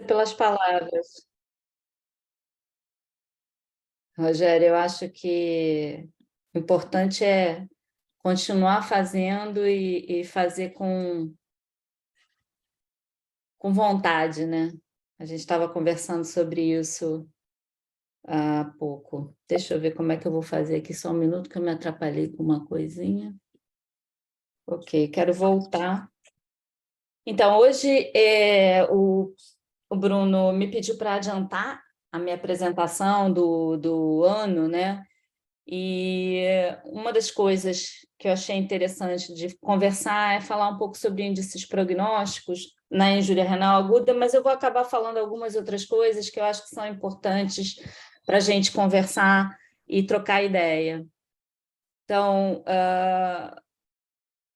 pelas palavras. Rogério, eu acho que o importante é continuar fazendo e fazer com vontade, né? A gente estava conversando sobre isso há pouco. Deixa eu ver como é que eu vou fazer aqui, só um minuto que eu me atrapalhei com uma coisinha. Ok, quero voltar. Então, hoje o Bruno me pediu para adiantar a minha apresentação do ano, né? E uma das coisas que eu achei interessante de conversar é falar um pouco sobre índices prognósticos na injúria renal aguda, mas eu vou acabar falando algumas outras coisas que eu acho que são importantes para a gente conversar e trocar ideia. Então,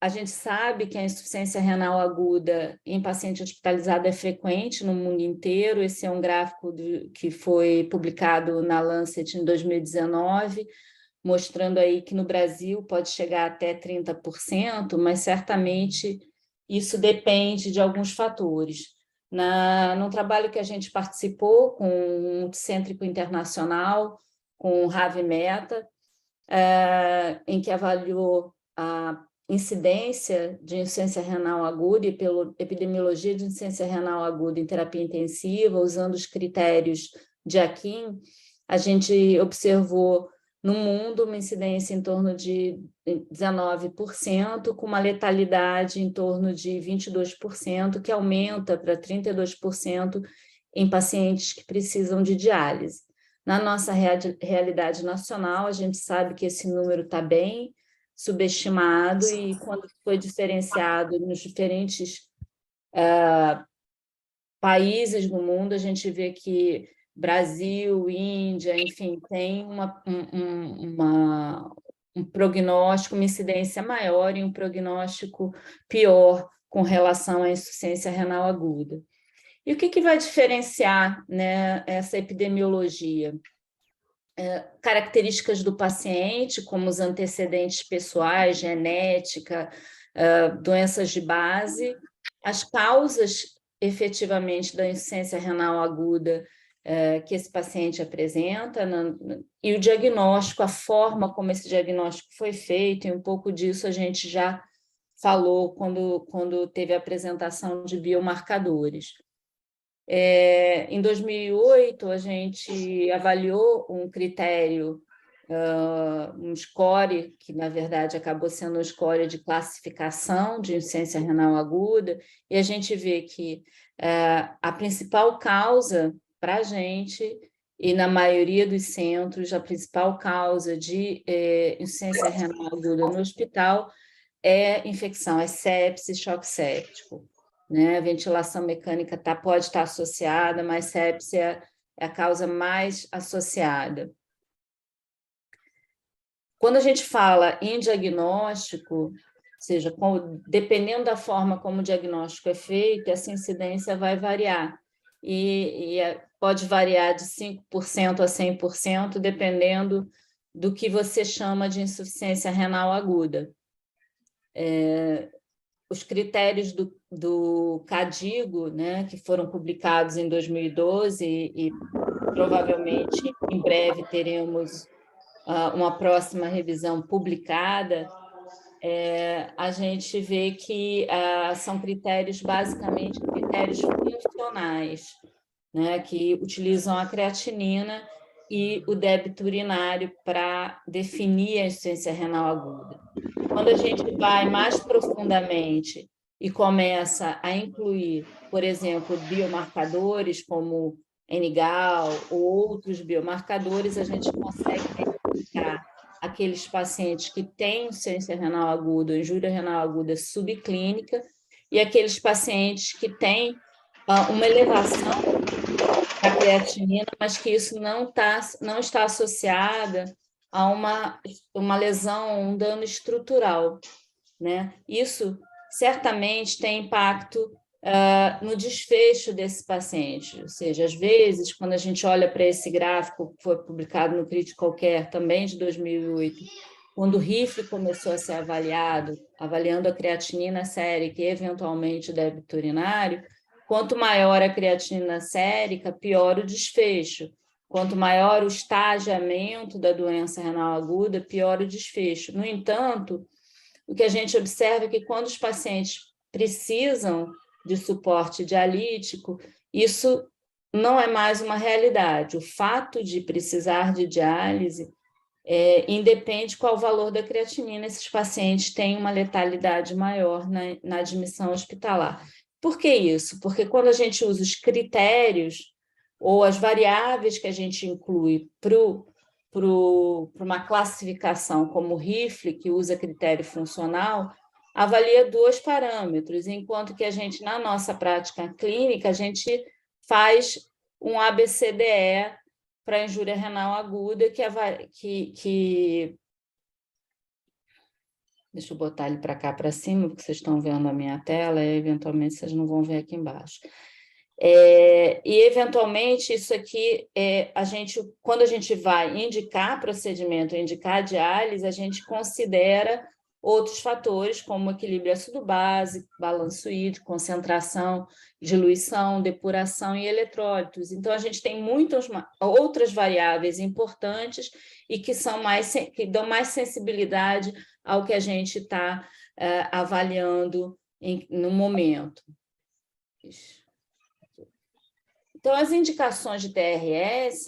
a gente sabe que a insuficiência renal aguda em paciente hospitalizado é frequente no mundo inteiro. Esse é um gráfico que foi publicado na Lancet em 2019, mostrando aí que no Brasil pode chegar até 30%, mas certamente isso depende de alguns fatores. No trabalho que a gente participou com um multicêntrico internacional, com o Ravi Mehta, em que avaliou a incidência de insuficiência renal aguda e pela epidemiologia de insuficiência renal aguda em terapia intensiva, usando os critérios de Akin, a gente observou no mundo uma incidência em torno de 19%, com uma letalidade em torno de 22%, que aumenta para 32% em pacientes que precisam de diálise. Na nossa realidade nacional, a gente sabe que esse número está bem subestimado e, quando foi diferenciado nos diferentes países do mundo, a gente vê que Brasil, Índia, enfim, tem um prognóstico, uma incidência maior e um prognóstico pior com relação à insuficiência renal aguda. E o que vai diferenciar, né, essa epidemiologia? Características do paciente, como os antecedentes pessoais, genética, doenças de base, as causas efetivamente da insuficiência renal aguda que esse paciente apresenta, e o diagnóstico, a forma como esse diagnóstico foi feito, e um pouco disso a gente já falou quando teve a apresentação de biomarcadores. Em 2008, a gente avaliou um critério, um score, que na verdade acabou sendo um score de classificação de insuficiência renal aguda, e a gente vê que a principal causa para a gente, e na maioria dos centros, a principal causa de insuficiência renal aguda no hospital é infecção, é sepse, choque séptico. Né? A ventilação mecânica pode estar associada, mas sepse é a causa mais associada. Quando a gente fala em diagnóstico, ou seja, dependendo da forma como o diagnóstico é feito, essa incidência vai variar. E pode variar de 5% a 100%, dependendo do que você chama de insuficiência renal aguda. Os critérios do CADIGO, né, que foram publicados em 2012 e provavelmente em breve teremos uma próxima revisão publicada, a gente vê que são critérios, basicamente, critérios funcionais, né, que utilizam a creatinina e o débito urinário para definir a insuficiência renal aguda. Quando a gente vai mais profundamente e começa a incluir, por exemplo, biomarcadores como NGAL ou outros biomarcadores, a gente consegue identificar aqueles pacientes que têm insuficiência renal aguda, injúria renal aguda subclínica, e aqueles pacientes que têm uma elevação da creatinina, mas que isso não está associada a uma lesão, um dano estrutural, né? Isso certamente tem impacto no desfecho desse paciente, ou seja, às vezes, quando a gente olha para esse gráfico que foi publicado no Critical Care também de 2008, quando o RIFLE começou a ser avaliado, avaliando a creatinina sérica e eventualmente o débito urinário, quanto maior a creatinina sérica, pior o desfecho. Quanto maior o estagiamento da doença renal aguda, pior o desfecho. No entanto, o que a gente observa é que quando os pacientes precisam de suporte dialítico, isso não é mais uma realidade. O fato de precisar de diálise independe qual o valor da creatinina, esses pacientes têm uma letalidade maior na admissão hospitalar. Por que isso? Porque quando a gente usa os critérios ou as variáveis que a gente inclui para uma classificação como o RIFLE, que usa critério funcional, avalia 2 parâmetros, enquanto que a gente, na nossa prática clínica, a gente faz um ABCDE para injúria renal aguda, deixa eu botar ele para cá, para cima, porque vocês estão vendo a minha tela, e eventualmente vocês não vão ver aqui embaixo. E, eventualmente, isso aqui, quando a gente vai indicar procedimento, indicar diálise, a gente considera outros fatores, como equilíbrio ácido-base, balanço hídrico, concentração, diluição, depuração e eletrólitos. Então, a gente tem muitas outras variáveis importantes e que dão mais sensibilidade ao que a gente está avaliando no momento. Então, as indicações de TRS,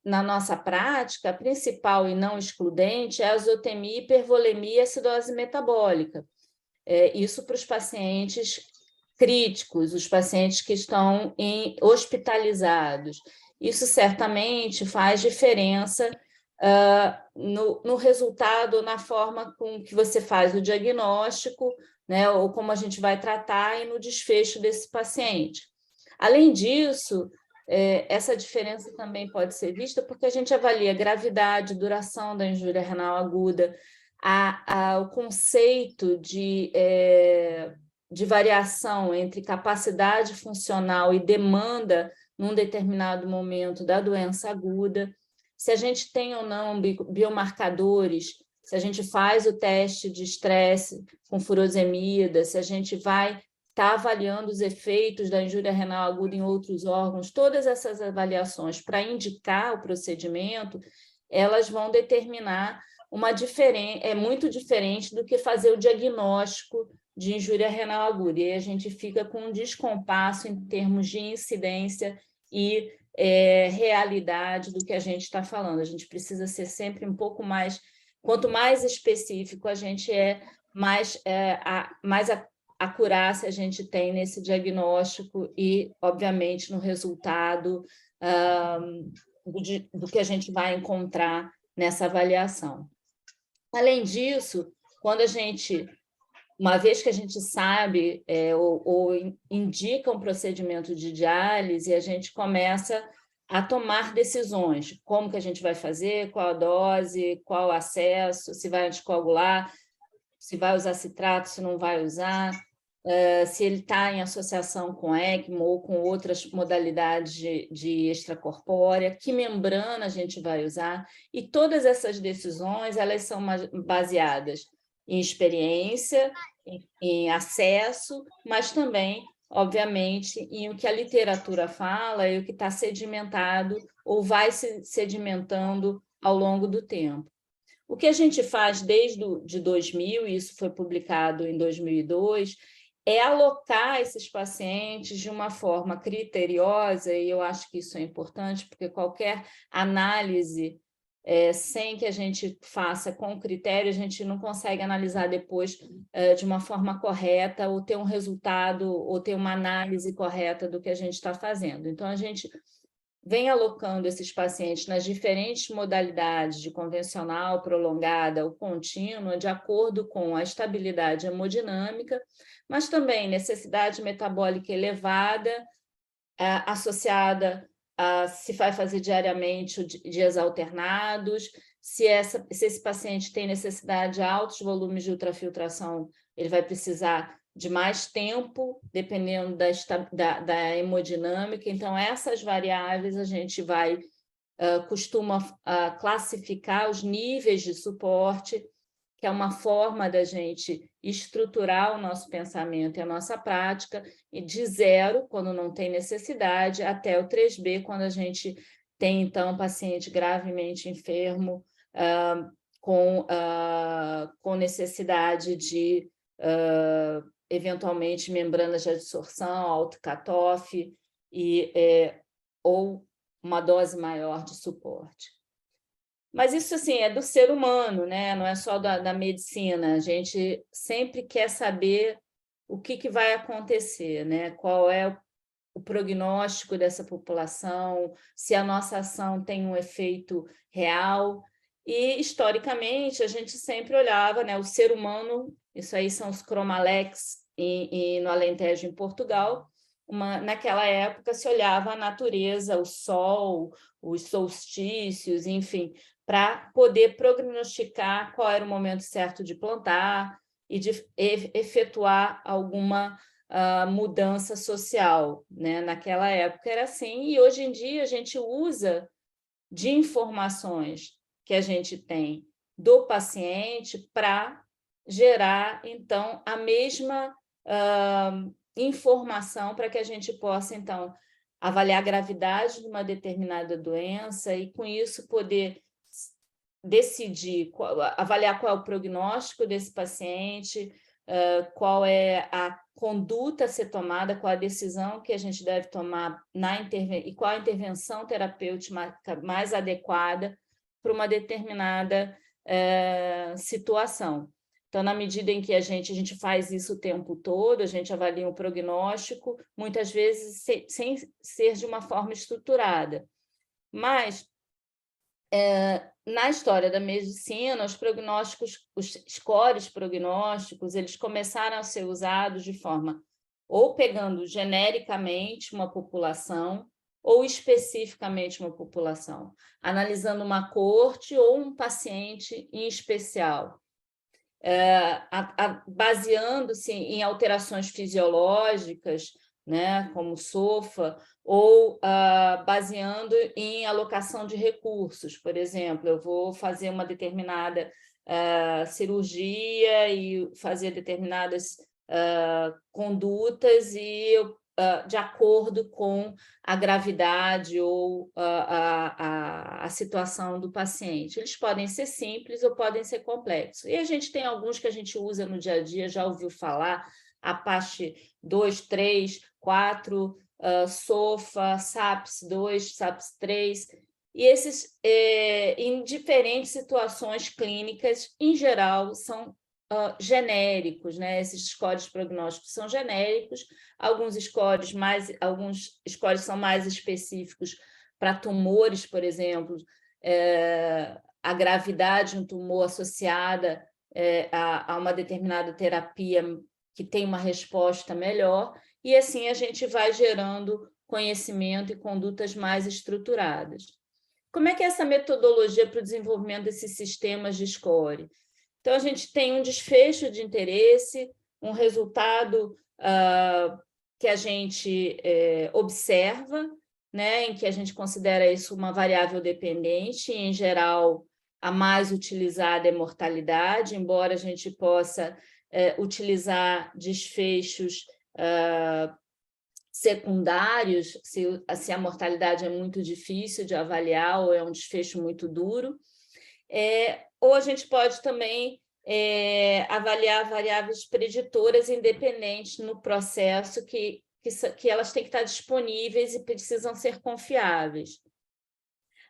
na nossa prática, a principal e não excludente é a azotemia, hipervolemia e acidose metabólica. Isso para os pacientes críticos, os pacientes que estão hospitalizados. Isso certamente faz diferença no resultado, na forma com que você faz o diagnóstico, né, ou como a gente vai tratar e no desfecho desse paciente. Além disso, essa diferença também pode ser vista porque a gente avalia a gravidade, duração da injúria renal aguda, o conceito de variação entre capacidade funcional e demanda num determinado momento da doença aguda, se a gente tem ou não biomarcadores, se a gente faz o teste de estresse com furosemida, se a gente vai estar avaliando os efeitos da injúria renal aguda em outros órgãos, todas essas avaliações para indicar o procedimento, elas vão determinar uma diferença, muito diferente do que fazer o diagnóstico de injúria renal aguda. E aí a gente fica com um descompasso em termos de incidência e realidade do que a gente está falando. A gente precisa ser sempre um pouco mais... Quanto mais específico a gente mais acurácia a gente tem nesse diagnóstico e, obviamente, no resultado do que a gente vai encontrar nessa avaliação. Além disso, uma vez que a gente sabe ou indica um procedimento de diálise, a gente começa a tomar decisões, como que a gente vai fazer, qual a dose, qual o acesso, se vai anticoagular, se vai usar citrato, se não vai usar, se ele está em associação com ECMO ou com outras modalidades de extracorpórea, que membrana a gente vai usar, e todas essas decisões elas são baseadas em experiência, em acesso, mas também, obviamente, em o que a literatura fala e o que está sedimentado ou vai se sedimentando ao longo do tempo. O que a gente faz desde 2000, e isso foi publicado em 2002, é alocar esses pacientes de uma forma criteriosa, e eu acho que isso é importante, porque qualquer análise sem que a gente faça com critério, a gente não consegue analisar depois de uma forma correta, ou ter um resultado, ou ter uma análise correta do que a gente está fazendo. Então, a gente vem alocando esses pacientes nas diferentes modalidades de convencional, prolongada ou contínua, de acordo com a estabilidade hemodinâmica, mas também necessidade metabólica elevada, associada a se vai fazer diariamente dias alternados, se esse paciente tem necessidade de altos volumes de ultrafiltração, ele vai precisar de mais tempo, dependendo da hemodinâmica. Então, essas variáveis a gente costuma classificar os níveis de suporte que é uma forma da gente estruturar o nosso pensamento e a nossa prática, e de 0, quando não tem necessidade, até o 3B, quando a gente tem, então, um paciente gravemente enfermo, com necessidade de, eventualmente, membranas de adsorção, alto cutoff, ou uma dose maior de suporte. Mas isso, assim, é do ser humano, né? Não é só da medicina. A gente sempre quer saber o que vai acontecer, né? Qual é o prognóstico dessa população, se a nossa ação tem um efeito real. E, historicamente, a gente sempre olhava, né, o ser humano, isso aí são os Chromalex no Alentejo, em Portugal. Naquela época, se olhava a natureza, o sol, os solstícios, enfim, para poder prognosticar qual era o momento certo de plantar e de efetuar alguma mudança social, né? Naquela época era assim, e hoje em dia a gente usa de informações que a gente tem do paciente para gerar, então, a mesma informação para que a gente possa, então, avaliar a gravidade de uma determinada doença e, com isso, poder decidir, avaliar qual é o prognóstico desse paciente, qual é a conduta a ser tomada, qual a decisão que a gente deve tomar e qual a intervenção terapêutica mais adequada para uma determinada situação. Então, na medida em que a gente faz isso o tempo todo, a gente avalia o prognóstico, muitas vezes sem ser de uma forma estruturada. Mas, na história da medicina, os scores prognósticos, eles começaram a ser usados de forma ou pegando genericamente uma população ou especificamente uma população, analisando uma coorte ou um paciente em especial, baseando-se em alterações fisiológicas, né, como SOFA, ou baseando em alocação de recursos. Por exemplo, eu vou fazer uma determinada cirurgia e fazer determinadas condutas de acordo com a gravidade ou a situação do paciente. Eles podem ser simples ou podem ser complexos. E a gente tem alguns que a gente usa no dia a dia, já ouviu falar, Apache 2, 3, 4, SOFA, SAPS 2, SAPS 3, e esses, em diferentes situações clínicas, em geral, são genéricos, né? Esses scores prognósticos são genéricos, alguns scores são mais específicos para tumores, por exemplo, a gravidade de um tumor associada a uma determinada terapia que tem uma resposta melhor, e assim a gente vai gerando conhecimento e condutas mais estruturadas. Como é que é essa metodologia para o desenvolvimento desses sistemas de score? Então, a gente tem um desfecho de interesse, um resultado que a gente observa, né, em que a gente considera isso uma variável dependente, e, em geral, a mais utilizada é mortalidade, embora a gente possa utilizar desfechos secundários, se a mortalidade é muito difícil de avaliar ou é um desfecho muito duro. Ou a gente pode também avaliar variáveis preditoras independentes no processo, que elas têm que estar disponíveis e precisam ser confiáveis.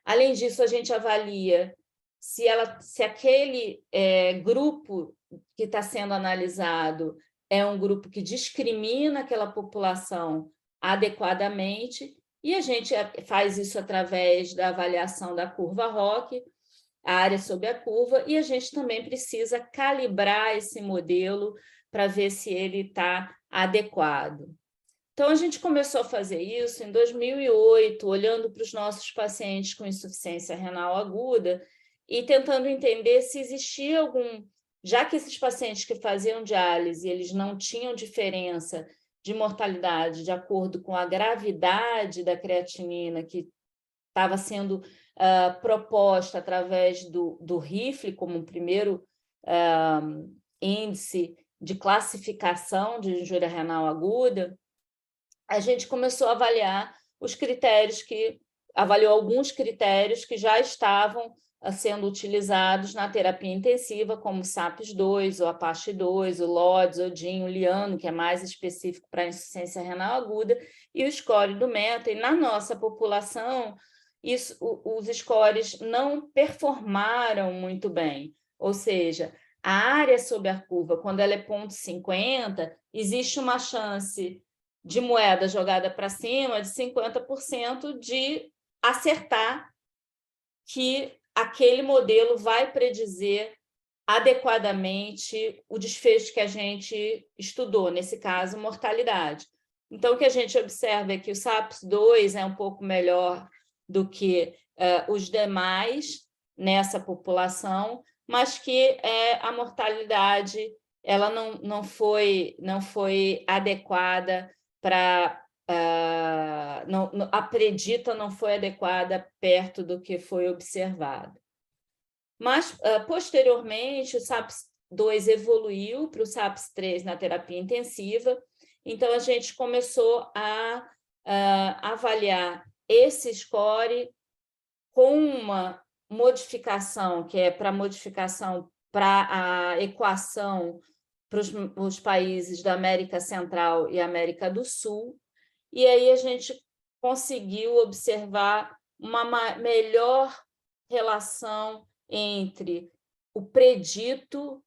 Além disso, a gente avalia se aquele grupo que está sendo analisado é um grupo que discrimina aquela população adequadamente, e a gente faz isso através da avaliação da curva ROC, a área sob a curva, e a gente também precisa calibrar esse modelo para ver se ele está adequado. Então, a gente começou a fazer isso em 2008, olhando para os nossos pacientes com insuficiência renal aguda e tentando entender se existia algum... Já que esses pacientes que faziam diálise, eles não tinham diferença de mortalidade de acordo com a gravidade da creatinina que estava sendo proposta através do RIFLE como um primeiro índice de classificação de injúria renal aguda, a gente começou a avaliar os critérios avaliou alguns critérios que já estavam sendo utilizados na terapia intensiva, como o SAPS-2, o APACHE-2, o LODS, o DIN, o LIANO, que é mais específico para a insuficiência renal aguda, e o score do META. E na nossa população, os scores não performaram muito bem, ou seja, a área sob a curva, quando ela é 0,50, existe uma chance de moeda jogada para cima de 50% de acertar que aquele modelo vai predizer adequadamente o desfecho que a gente estudou, nesse caso, mortalidade. Então, o que a gente observa é que o SAPS-2 é um pouco melhor do que os demais nessa população, mas que a mortalidade ela não foi adequada para a predita não foi adequada perto do que foi observado. Mas, posteriormente, o SAPS-2 evoluiu para o SAPS-3 na terapia intensiva, então a gente começou a avaliar esse score com uma modificação, que é para modificação para a equação para os países da América Central e América do Sul, e aí a gente conseguiu observar uma melhor relação entre o predito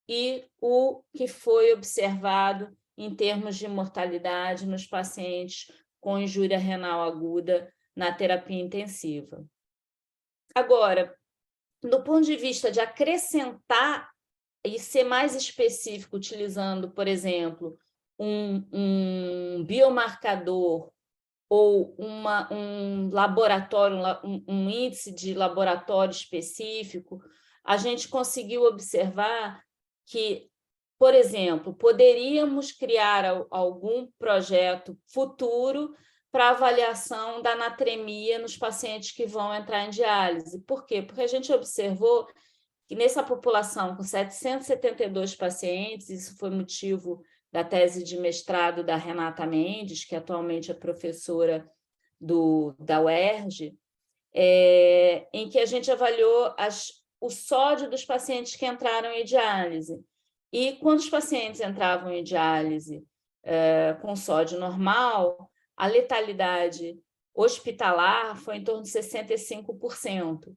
e o que foi observado em termos de mortalidade nos pacientes com injúria renal aguda na terapia intensiva. Agora, do ponto de vista de acrescentar e ser mais específico, utilizando, por exemplo, um biomarcador ou um laboratório, um índice de laboratório específico, a gente conseguiu observar que, por exemplo, poderíamos criar algum projeto futuro para avaliação da anatremia nos pacientes que vão entrar em diálise. Por quê? Porque a gente observou que nessa população com 772 pacientes, isso foi motivo da tese de mestrado da Renata Mendes, que atualmente é professora da UERJ, em que a gente avaliou o sódio dos pacientes que entraram em diálise. E quando os pacientes entravam em diálise com sódio normal, a letalidade hospitalar foi em torno de 65%.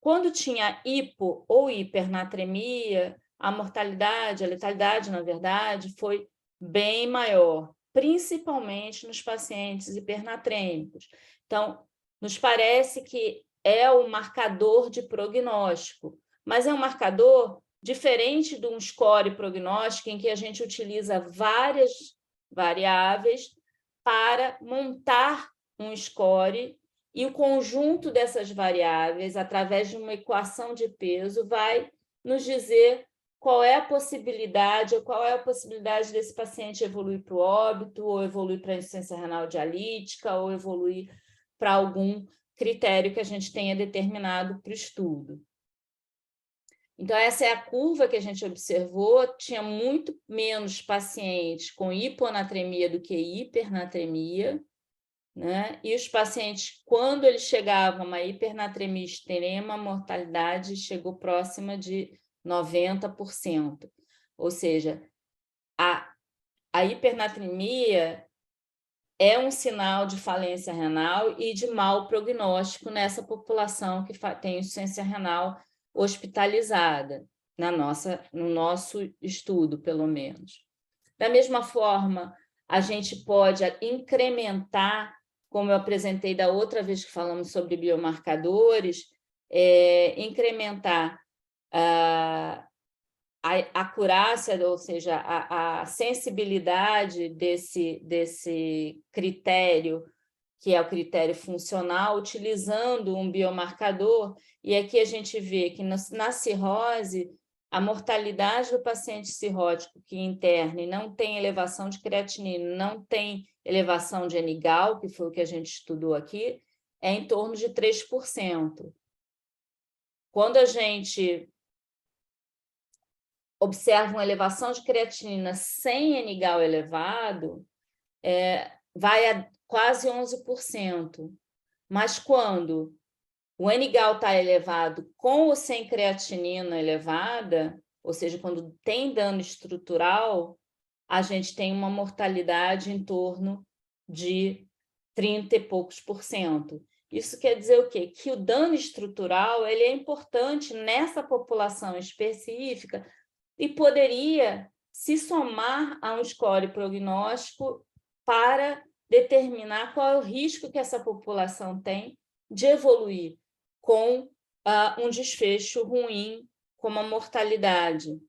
Quando tinha hipo ou hipernatremia, a mortalidade, a letalidade, na verdade, foi bem maior, principalmente nos pacientes hipernatrêmicos. Então, nos parece que é um marcador de prognóstico, mas é um marcador diferente de um score prognóstico em que a gente utiliza várias variáveis para montar um score e o conjunto dessas variáveis, através de uma equação de peso, vai nos dizer qual é a possibilidade desse paciente evoluir para o óbito, ou evoluir para a insuficiência renal dialítica, ou evoluir para algum critério que a gente tenha determinado para o estudo. Então, essa é a curva que a gente observou, tinha muito menos pacientes com hiponatremia do que hipernatremia, né? E os pacientes, quando eles chegavam a uma hipernatremia extrema, a mortalidade chegou próxima de 90%. Ou seja, a hipernatremia é um sinal de falência renal e de mau prognóstico nessa população que tem insuficiência renal hospitalizada, no nosso estudo, pelo menos. Da mesma forma, a gente pode incrementar, como eu apresentei da outra vez que falamos sobre biomarcadores, incrementar a acurácia, ou seja, a sensibilidade desse critério, que é o critério funcional, utilizando um biomarcador, e aqui a gente vê que na cirrose, a mortalidade do paciente cirrótico que interna e não tem elevação de creatinina, não tem elevação de NGAL, que foi o que a gente estudou aqui, é em torno de 3%. Quando a gente observa uma elevação de creatinina sem N-gal elevado, vai a quase 11%. Mas quando o N-gal está elevado com ou sem creatinina elevada, ou seja, quando tem dano estrutural, a gente tem uma mortalidade em torno de 30 e poucos por cento. Isso quer dizer o quê? Que o dano estrutural ele é importante nessa população específica e poderia se somar a um score prognóstico para determinar qual é o risco que essa população tem de evoluir com um desfecho ruim, como a mortalidade.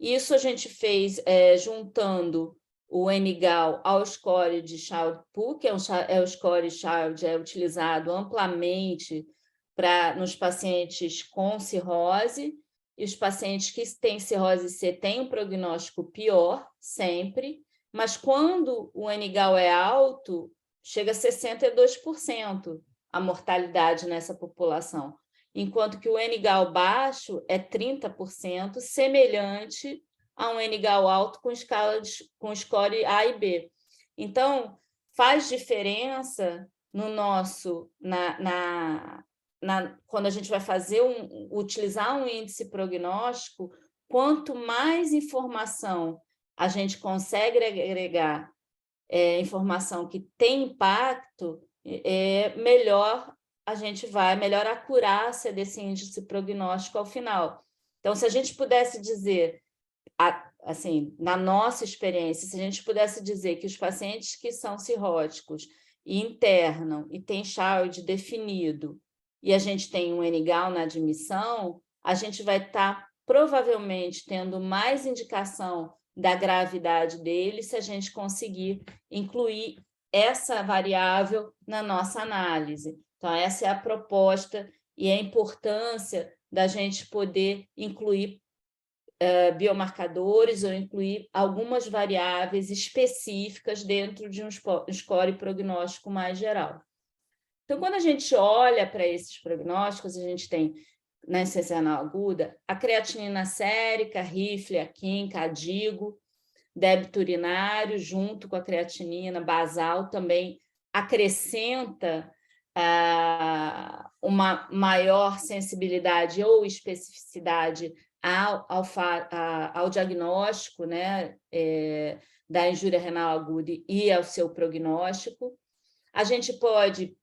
Isso a gente fez juntando o N-gal ao score de Child-Pugh, que é o score Child, é utilizado amplamente nos pacientes com cirrose, e os pacientes que têm cirrose C têm um prognóstico pior, sempre, mas quando o N-gal é alto, chega a 62% a mortalidade nessa população, enquanto que o N-gal baixo é 30%, semelhante a um N-gal alto com score A e B. Então, faz diferença no nosso, quando a gente vai utilizar um índice prognóstico, quanto mais informação a gente consegue agregar, informação que tem impacto, melhor a acurácia desse índice prognóstico ao final. Então, se a gente pudesse dizer, assim, na nossa experiência, se a gente pudesse dizer que os pacientes que são cirróticos e internam e têm Child definido, e a gente tem um N-gal na admissão, a gente vai estar provavelmente tendo mais indicação da gravidade dele se a gente conseguir incluir essa variável na nossa análise. Então, essa é a proposta e a importância da gente poder incluir biomarcadores ou incluir algumas variáveis específicas dentro de um score prognóstico mais geral. Então, quando a gente olha para esses prognósticos, a gente tem, na insuficiência renal aguda, a creatinina sérica, rifle, a quinca, a digo, débito urinário, junto com a creatinina basal, também acrescenta uma maior sensibilidade ou especificidade ao diagnóstico, né, da injúria renal aguda e ao seu prognóstico. A gente pode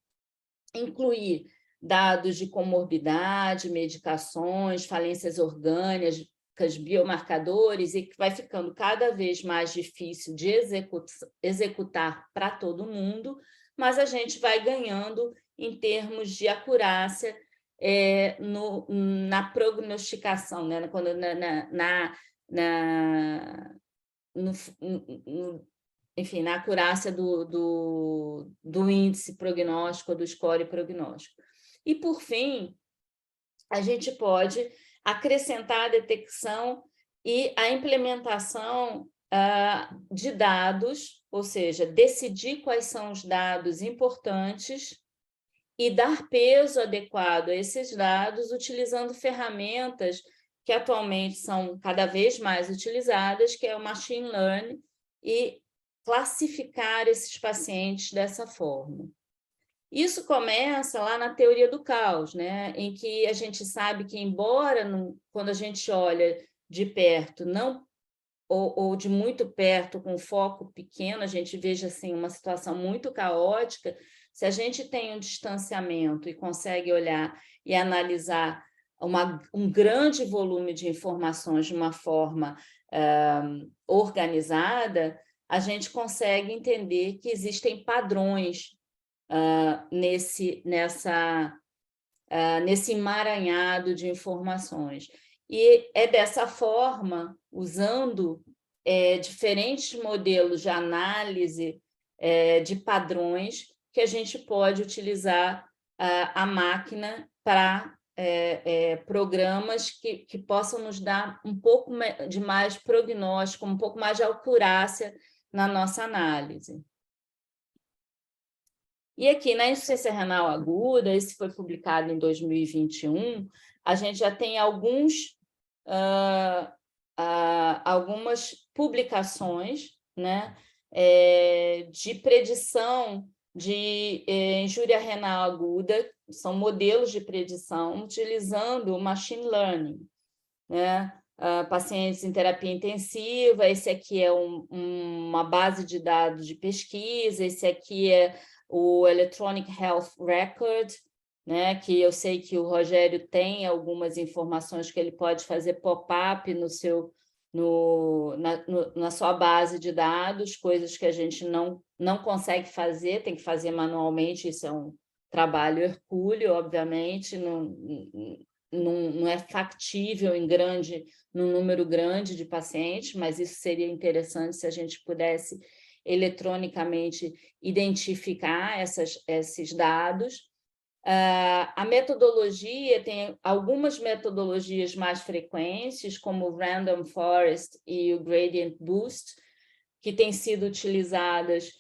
incluir dados de comorbidade, medicações, falências orgânicas, biomarcadores, e que vai ficando cada vez mais difícil de executar para todo mundo, mas a gente vai ganhando em termos de acurácia na prognosticação, né? Quando enfim, na acurácia do índice prognóstico, do score prognóstico. E, por fim, a gente pode acrescentar a detecção e a implementação de dados, ou seja, decidir quais são os dados importantes e dar peso adequado a esses dados, utilizando ferramentas que atualmente são cada vez mais utilizadas, que é o machine learning, e classificar esses pacientes dessa forma. Isso começa lá na teoria do caos, né? Em que a gente sabe que, embora quando a gente olha de perto, ou de muito perto, com foco pequeno, a gente veja assim, uma situação muito caótica, se a gente tem um distanciamento e consegue olhar e analisar um grande volume de informações de uma forma organizada, a gente consegue entender que existem padrões nesse emaranhado de informações. E é dessa forma, usando diferentes modelos de análise de padrões, que a gente pode utilizar a máquina para programas que possam nos dar um pouco de mais prognóstico, um pouco mais de acurácia na nossa análise. E aqui, na insuficiência renal aguda, esse foi publicado em 2021, a gente já tem alguns algumas publicações, né, de predição de injúria renal aguda, são modelos de predição utilizando o machine learning, né? Pacientes em terapia intensiva, esse aqui é uma base de dados de pesquisa, esse aqui é o Electronic Health Record, né? Que eu sei que o Rogério tem algumas informações que ele pode fazer pop-up na sua base de dados, coisas que a gente não consegue fazer, tem que fazer manualmente, isso é um trabalho hercúleo, obviamente, não é factível num número grande de pacientes, mas isso seria interessante se a gente pudesse eletronicamente identificar esses dados. A metodologia tem algumas metodologias mais frequentes, como o Random Forest e o Gradient Boost, que têm sido utilizadas,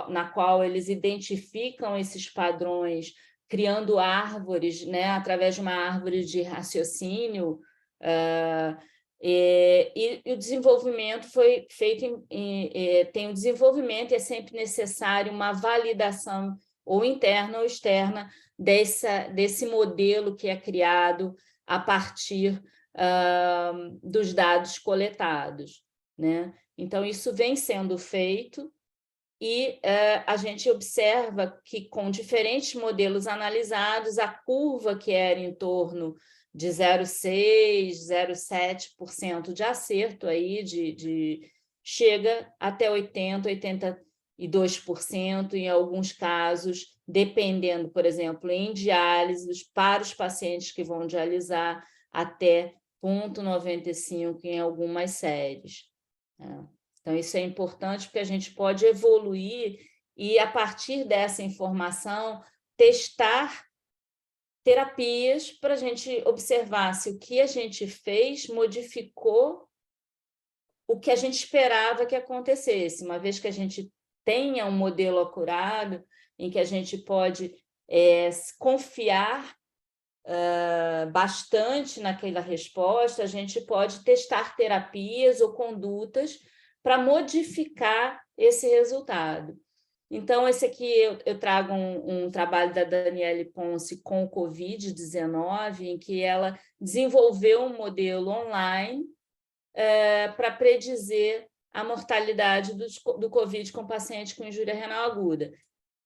na qual eles identificam esses padrões, criando árvores, né, através de uma árvore de raciocínio, e o desenvolvimento foi feito, tem o desenvolvimento, é sempre necessário uma validação ou interna ou externa desse modelo que é criado a partir dos dados coletados, né? Então, isso vem sendo feito e a gente observa que, com diferentes modelos analisados, a curva que era em torno de 0,6%, 0,7% de acerto, aí chega até 80%, 82%, em alguns casos, dependendo, por exemplo, em diálise, para os pacientes que vão dialisar, até 0,95% em algumas séries. Então, isso é importante porque a gente pode evoluir e, a partir dessa informação, testar terapias para a gente observar se o que a gente fez modificou o que a gente esperava que acontecesse, uma vez que a gente tenha um modelo acurado em que a gente pode confiar bastante naquela resposta, a gente pode testar terapias ou condutas para modificar esse resultado. Então, esse aqui eu trago um trabalho da Daniele Ponce com o Covid-19, em que ela desenvolveu um modelo online para predizer a mortalidade do Covid com paciente com injúria renal aguda.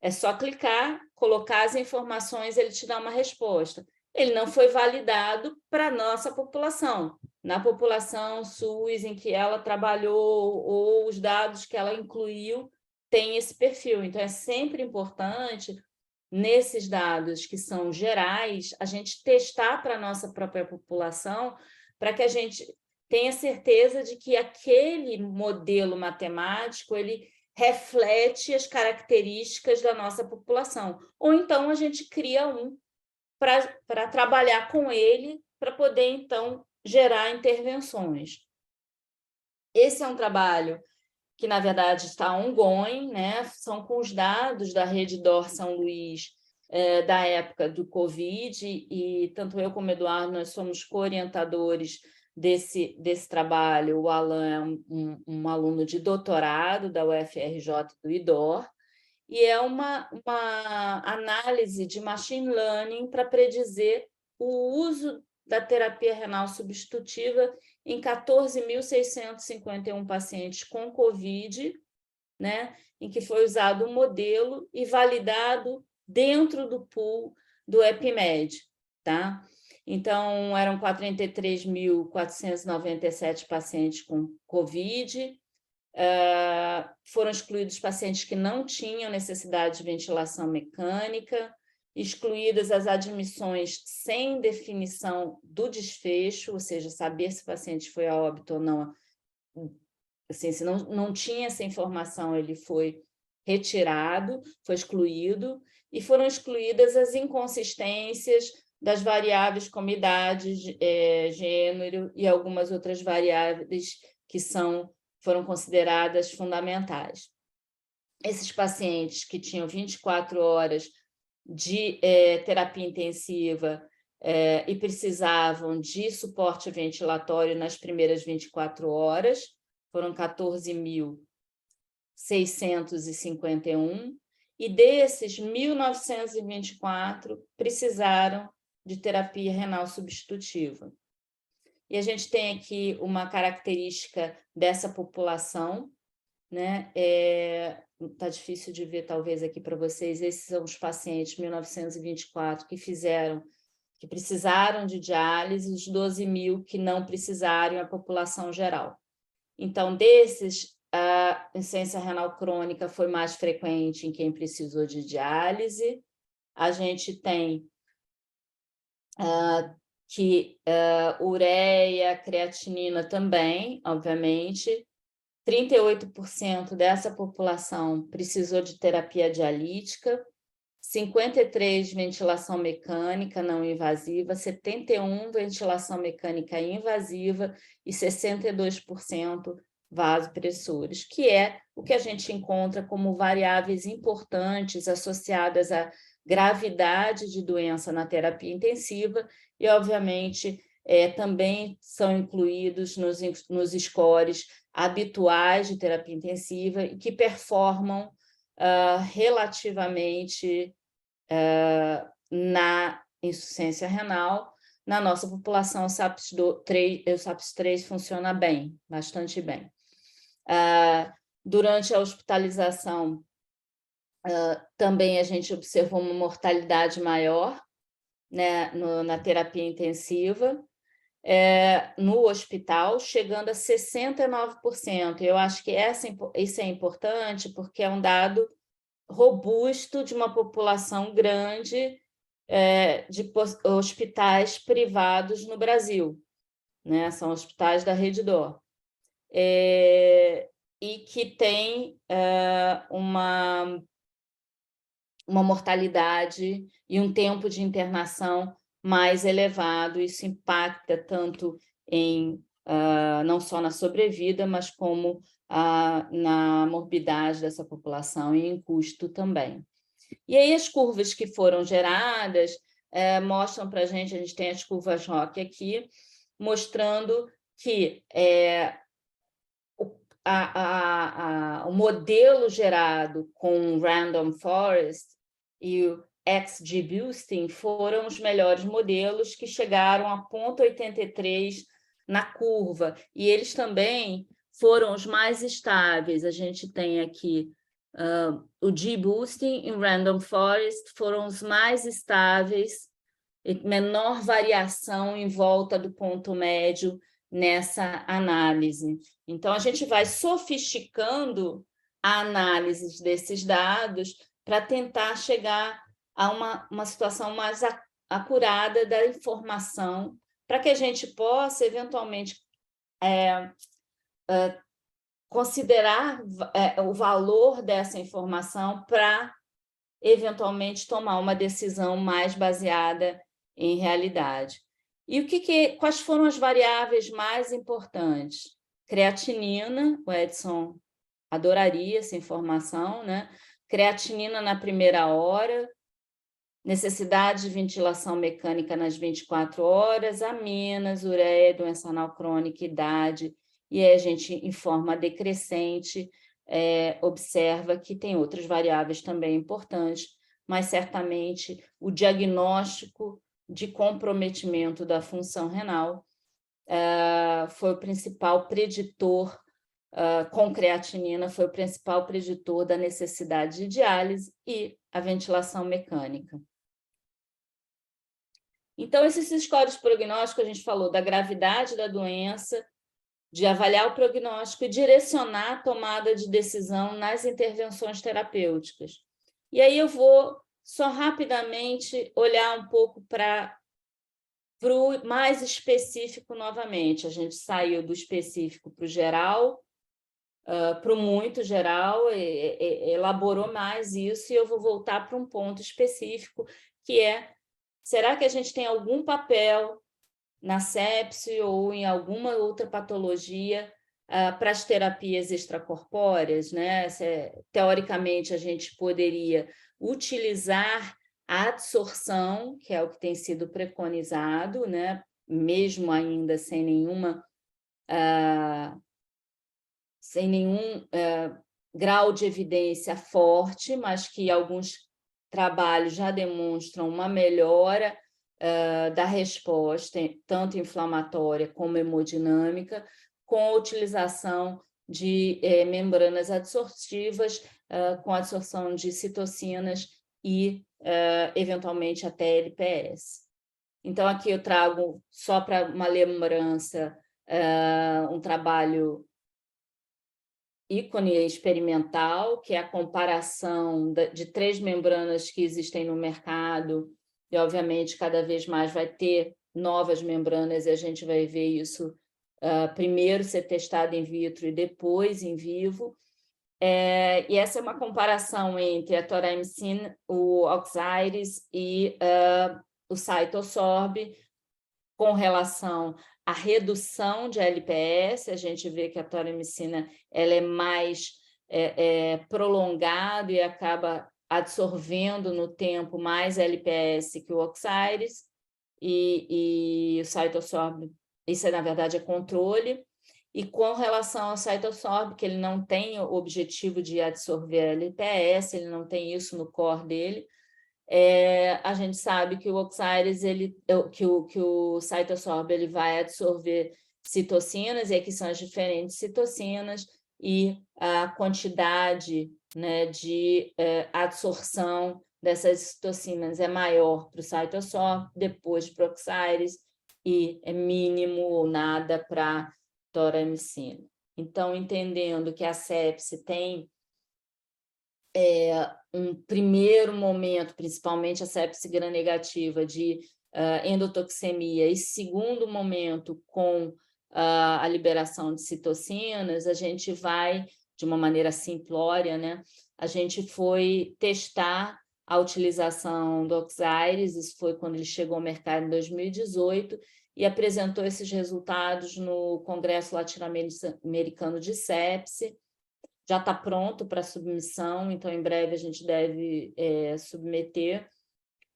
É só clicar, colocar as informações, ele te dá uma resposta. Ele não foi validado para a nossa população. Na população SUS em que ela trabalhou ou os dados que ela incluiu tem esse perfil. Então, é sempre importante, nesses dados que são gerais, a gente testar para a nossa própria população, para que a gente tenha certeza de que aquele modelo matemático ele reflete as características da nossa população. Ou então a gente cria um para trabalhar com ele, para poder, então, gerar intervenções. Esse é um trabalho que, na verdade, está ongoing, né? São com os dados da Rede DOR São Luís, da época do Covid, e tanto eu como o Eduardo, nós somos co-orientadores desse trabalho. O Alan é um aluno de doutorado da UFRJ do IDOR, e é uma análise de machine learning para predizer o uso da terapia renal substitutiva em 14.651 pacientes com COVID, né, em que foi usado um modelo e validado dentro do pool do EPIMED. Tá? Então, eram 43.497 pacientes com COVID, foram excluídos pacientes que não tinham necessidade de ventilação mecânica, excluídas as admissões sem definição do desfecho, ou seja, saber se o paciente foi a óbito ou não. Assim, se não tinha essa informação, ele foi retirado, foi excluído, e foram excluídas as inconsistências das variáveis como idade, gênero e algumas outras variáveis que foram consideradas fundamentais. Esses pacientes que tinham 24 horas de terapia intensiva e precisavam de suporte ventilatório nas primeiras 24 horas, foram 14.651, e desses, 1.924 precisaram de terapia renal substitutiva. E a gente tem aqui uma característica dessa população, né? Tá difícil de ver, talvez, aqui para vocês. Esses são os pacientes, 1.924, que precisaram de diálise, os 12.000 que não precisaram, a população geral. Então, desses, a insuficiência renal crônica foi mais frequente em quem precisou de diálise. A gente tem ureia, creatinina também, obviamente. 38% dessa população precisou de terapia dialítica, 53% ventilação mecânica não invasiva, 71% ventilação mecânica invasiva e 62% vasopressores, que é o que a gente encontra como variáveis importantes associadas à gravidade de doença na terapia intensiva e, obviamente, também são incluídos nos scores habituais de terapia intensiva e que performam relativamente na insuficiência renal. Na nossa população, o SAPS-3 funciona bem, bastante bem. Durante a hospitalização, também a gente observou uma mortalidade maior, né, na terapia intensiva, no hospital, chegando a 69%. Eu acho que isso é importante porque é um dado robusto de uma população grande de hospitais privados no Brasil, né? São hospitais da Rede D'Or, e que tem uma mortalidade e um tempo de internação mais elevado. Isso impacta tanto não só na sobrevida, mas como na morbidade dessa população e em custo também. E aí as curvas que foram geradas mostram para a gente tem as curvas ROC aqui, mostrando que o modelo gerado com o Random Forest e o XGBoosting foram os melhores modelos, que chegaram a 0,83 na curva, e eles também foram os mais estáveis. A gente tem aqui o G-Boosting e o Random Forest foram os mais estáveis, menor variação em volta do ponto médio nessa análise. Então, a gente vai sofisticando a análise desses dados para tentar chegar a uma situação mais acurada da informação, para que a gente possa, eventualmente, considerar o valor dessa informação para, eventualmente, tomar uma decisão mais baseada em realidade. E quais foram as variáveis mais importantes? Creatinina, o Edson adoraria essa informação, né? Creatinina na primeira hora, necessidade de ventilação mecânica nas 24 horas, aminas, ureia, doença anal crônica, idade, e aí a gente, em forma decrescente, observa que tem outras variáveis também importantes, mas certamente o diagnóstico de comprometimento da função renal foi o principal preditor, com creatinina, foi o principal preditor da necessidade de diálise e a ventilação mecânica. Então, esses scores prognósticos, a gente falou da gravidade da doença, de avaliar o prognóstico e direcionar a tomada de decisão nas intervenções terapêuticas. E aí eu vou só rapidamente olhar um pouco para o mais específico novamente. A gente saiu do específico para o geral, para o muito geral, elaborou mais isso, e eu vou voltar para um ponto específico, que é: será que a gente tem algum papel na sepse ou em alguma outra patologia para as terapias extracorpóreas, né? Teoricamente, a gente poderia utilizar a adsorção, que é o que tem sido preconizado, né? Mesmo ainda sem nenhum grau de evidência forte, mas que alguns trabalhos já demonstram uma melhora da resposta, tanto inflamatória como hemodinâmica, com a utilização de membranas adsortivas, com a adsorção de citocinas e, eventualmente, até LPS. Então, aqui eu trago, só para uma lembrança, um trabalho ícone experimental, que é a comparação de 3 membranas que existem no mercado, e, obviamente, cada vez mais vai ter novas membranas, e a gente vai ver isso primeiro ser testado in vitro e depois em vivo. E essa é uma comparação entre a toramicina, o Oxiris e o Cytosorb, com relação à redução de LPS. A gente vê que a toramicina ela é mais prolongada e acaba absorvendo no tempo mais LPS que o Oxiris, e o Cytosorb, isso na verdade é controle. E com relação ao Cytosorb, que ele não tem o objetivo de absorver LPS, ele não tem isso no core dele, a gente sabe que o Oxiris, que o Cytosorb ele vai absorver citocinas, e aqui são as diferentes citocinas, e a quantidade, né, de absorção dessas citocinas é maior para o Cytosorb, depois para o Oxiris, e é mínimo ou nada para a toramicina. Então, entendendo que a sepse tem um primeiro momento, principalmente a sepse gram-negativa, de endotoxemia, e segundo momento, com a liberação de citocinas, a gente vai, de uma maneira simplória, né? A gente foi testar a utilização do Oxiris, isso foi quando ele chegou ao mercado em 2018, e apresentou esses resultados no Congresso Latino-Americano de Sepse. Já está pronto para submissão, então em breve a gente deve submeter.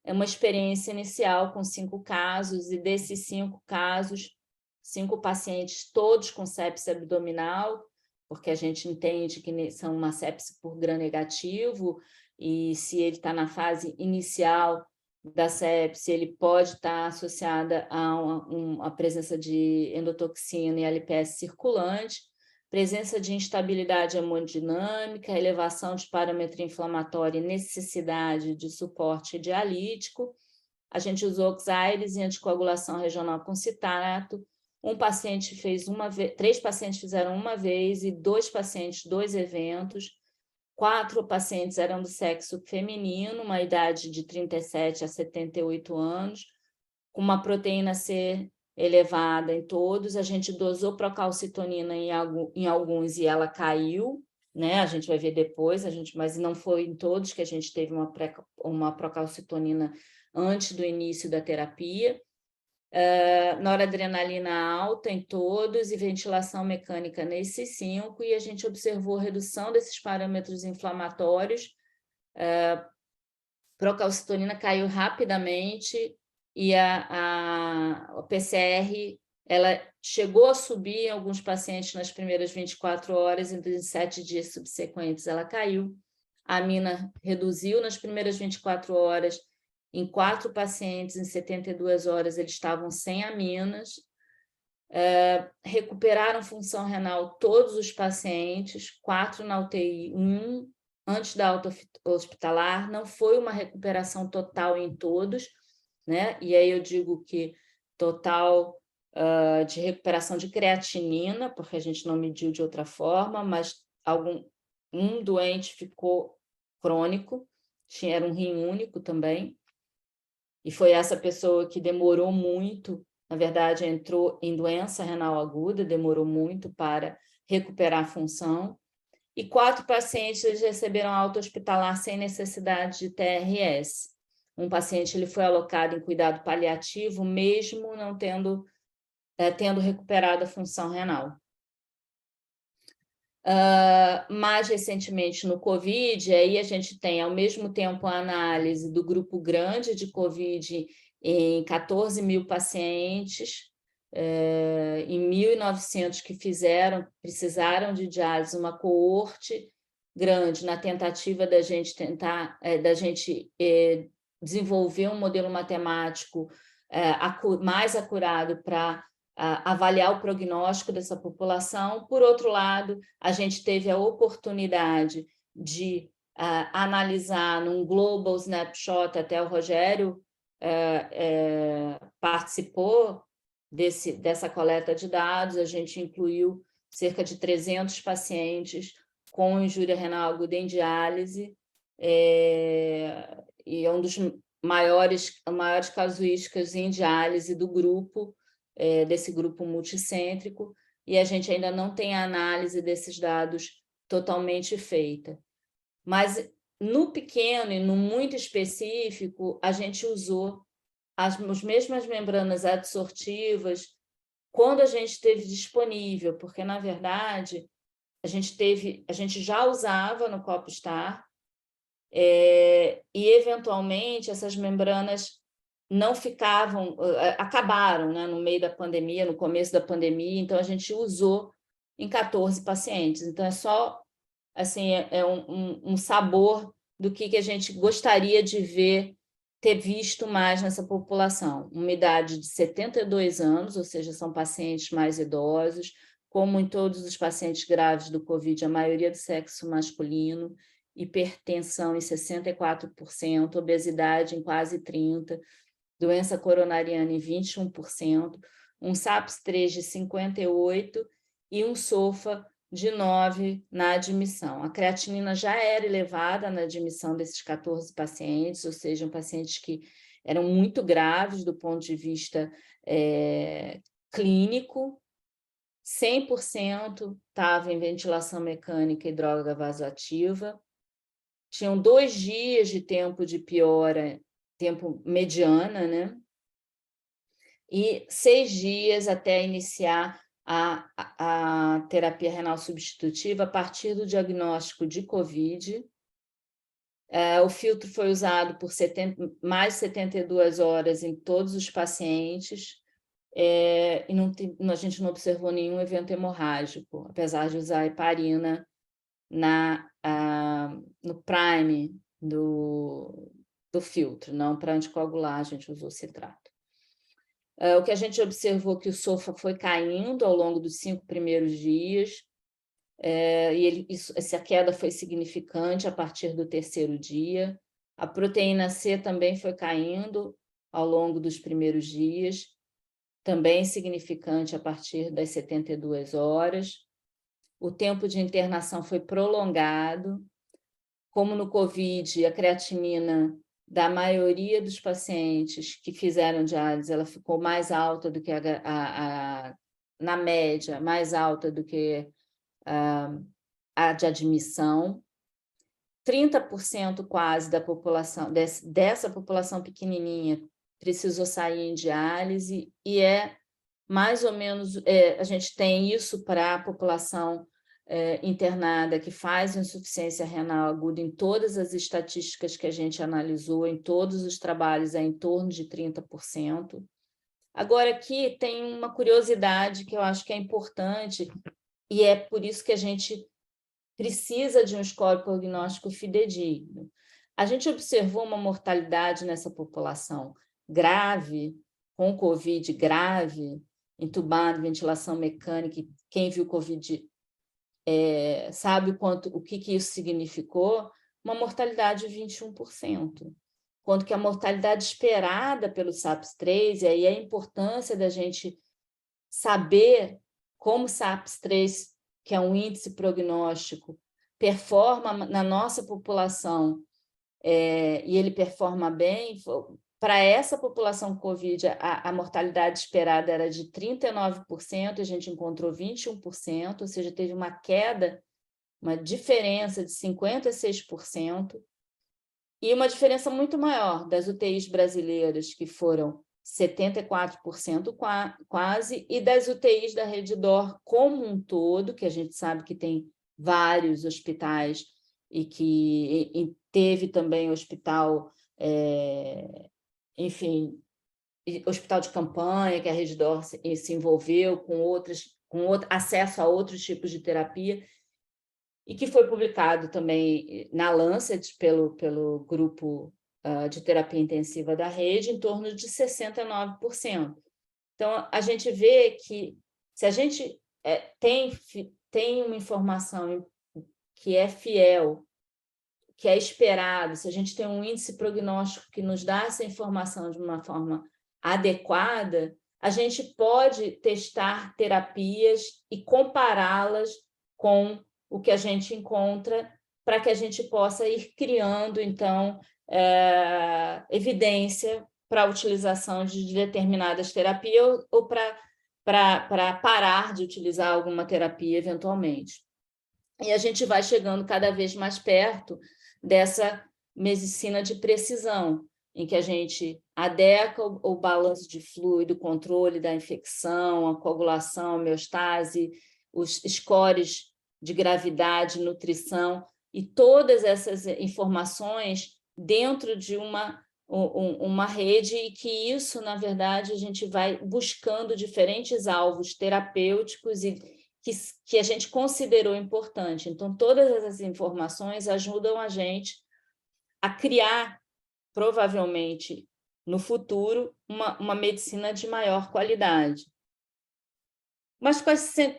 É uma experiência inicial com 5 casos, e desses 5 casos, 5 pacientes todos com sepse abdominal, porque a gente entende que são uma sepse por gram-negativo, e se ele está na fase inicial da sepse, ele pode estar associada a presença de endotoxina e LPS circulante, presença de instabilidade hemodinâmica, elevação de parâmetro inflamatório e necessidade de suporte dialítico. A gente usou Oxiris e anticoagulação regional com citato. 3 pacientes fizeram uma vez e 2 pacientes, 2 eventos. 4 pacientes eram do sexo feminino, uma idade de 37 a 78 anos, com uma proteína C elevada em todos. A gente dosou procalcitonina em alguns e ela caiu, né? A gente vai ver depois, mas não foi em todos que a gente teve uma procalcitonina antes do início da terapia. Noradrenalina alta em todos e ventilação mecânica nesses 5, e a gente observou redução desses parâmetros inflamatórios. Procalcitonina caiu rapidamente, e a PCR ela chegou a subir em alguns pacientes nas primeiras 24 horas, e em 7 dias subsequentes ela caiu. A amina reduziu nas primeiras 24 horas, em 4 pacientes, em 72 horas, eles estavam sem aminas. Recuperaram função renal todos os pacientes, 4 na UTI, 1 antes da alta hospitalar. Não foi uma recuperação total em todos, né? E aí eu digo que total de recuperação de creatinina, porque a gente não mediu de outra forma, mas um doente ficou crônico, era um rim único também, e foi essa pessoa que demorou muito, na verdade, entrou em doença renal aguda, demorou muito para recuperar a função. E 4 pacientes eles receberam alta hospitalar sem necessidade de TRS. Um paciente ele foi alocado em cuidado paliativo, mesmo não tendo recuperado a função renal. Mais recentemente no Covid, aí a gente tem, ao mesmo tempo, a análise do grupo grande de Covid em 14 mil pacientes, em 1.900 que precisaram de diálise, uma coorte grande na tentativa da gente desenvolver um modelo matemático mais acurado para avaliar o prognóstico dessa população. Por outro lado, a gente teve a oportunidade de analisar num global snapshot, até o Rogério participou dessa coleta de dados, a gente incluiu cerca de 300 pacientes com injúria renal aguda em diálise, e é um dos maiores casuísticas em diálise do grupo, desse grupo multicêntrico, e a gente ainda não tem a análise desses dados totalmente feita. Mas no pequeno e no muito específico, a gente usou as mesmas membranas adsortivas quando a gente teve disponível, porque, na verdade, a gente já usava no CopStar, e, eventualmente, essas membranas não ficavam, acabaram, né, no meio da pandemia, no começo da pandemia, então a gente usou em 14 pacientes. Então, é só assim, um sabor do que a gente gostaria de ter visto mais nessa população. Uma idade de 72 anos, ou seja, são pacientes mais idosos, como em todos os pacientes graves do COVID, a maioria do sexo masculino, hipertensão em 64%, obesidade em quase 30%, doença coronariana em 21%, um SAPS-3 de 58% e um SOFA de 9 na admissão. A creatinina já era elevada na admissão desses 14 pacientes, ou seja, pacientes que eram muito graves do ponto de vista clínico, 100% estava em ventilação mecânica e droga vasoativa, tinham 2 dias de tempo de piora, tempo mediana, né? E 6 dias até iniciar a terapia renal substitutiva a partir do diagnóstico de COVID. O filtro foi usado por mais de 72 horas em todos os pacientes, e a gente não observou nenhum evento hemorrágico, apesar de usar a heparina no prime do filtro, não para anticoagular, a gente usou citrato. O que a gente observou que o SOFA foi caindo ao longo dos 5 primeiros dias, e essa queda foi significante a partir do 3º dia. A proteína C também foi caindo ao longo dos primeiros dias, também significante a partir das 72 horas. O tempo de internação foi prolongado. Como no COVID, a creatinina da maioria dos pacientes que fizeram diálise, ela ficou mais alta do que na média, mais alta do que a de admissão. 30% quase da população, dessa população pequenininha, precisou sair em diálise, e mais ou menos, a gente tem isso para a população internada que faz insuficiência renal aguda em todas as estatísticas que a gente analisou, em todos os trabalhos, é em torno de 30%. Agora, aqui tem uma curiosidade que eu acho que é importante, e é por isso que a gente precisa de um score prognóstico fidedigno. A gente observou uma mortalidade nessa população grave, com COVID grave, entubado, ventilação mecânica, e quem viu COVID sabe o que isso significou, uma mortalidade de 21%, quanto que a mortalidade esperada pelo SAPS-3, e aí a importância da gente saber como o SAPS-3, que é um índice prognóstico, performa na nossa população, e ele performa bem. Para essa população COVID, a mortalidade esperada era de 39%, a gente encontrou 21%, ou seja, teve uma queda, uma diferença de 56%, e uma diferença muito maior das UTIs brasileiras, que foram 74% quase, e das UTIs da Rede DOR como um todo, que a gente sabe que tem vários hospitais e que teve também hospital, enfim, hospital de campanha, que a Redditor se envolveu com acesso a outros tipos de terapia, e que foi publicado também na Lancet pelo grupo de terapia intensiva da rede, em torno de 69%. Então, a gente vê que se a gente tem uma informação que é fiel, que é esperado, se a gente tem um índice prognóstico que nos dá essa informação de uma forma adequada, a gente pode testar terapias e compará-las com o que a gente encontra para que a gente possa ir criando, então, evidência para a utilização de determinadas terapias ou para parar de utilizar alguma terapia eventualmente. E a gente vai chegando cada vez mais perto dessa medicina de precisão, em que a gente adequa o balanço de fluido, o controle da infecção, a coagulação, a homeostase, os scores de gravidade, nutrição, e todas essas informações dentro de uma rede, e que isso, na verdade, a gente vai buscando diferentes alvos terapêuticos e que a gente considerou importante. Então, todas essas informações ajudam a gente a criar, provavelmente, no futuro, uma medicina de maior qualidade. Mas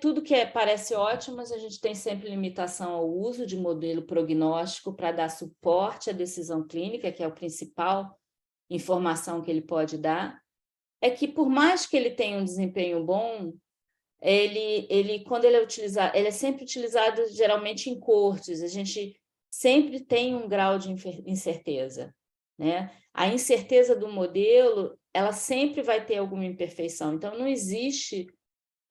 tudo que parece ótimo, mas a gente tem sempre limitação ao uso de modelo prognóstico para dar suporte à decisão clínica, que é a principal informação que ele pode dar, é que, por mais que ele tenha um desempenho bom, quando ele é utilizado, ele é sempre utilizado geralmente em cortes, a gente sempre tem um grau de incerteza, né? A incerteza do modelo, ela sempre vai ter alguma imperfeição, então não existe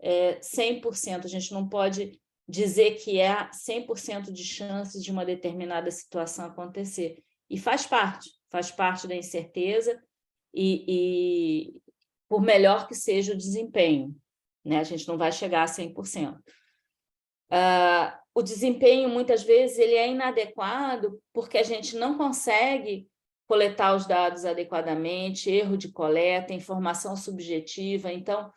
100%, a gente não pode dizer que é 100% de chances de uma determinada situação acontecer, e faz parte da incerteza, e por melhor que seja o desempenho, né? A gente não vai chegar a 100%. O desempenho, muitas vezes, ele é inadequado porque a gente não consegue coletar os dados adequadamente, erro de coleta, informação subjetiva. Então,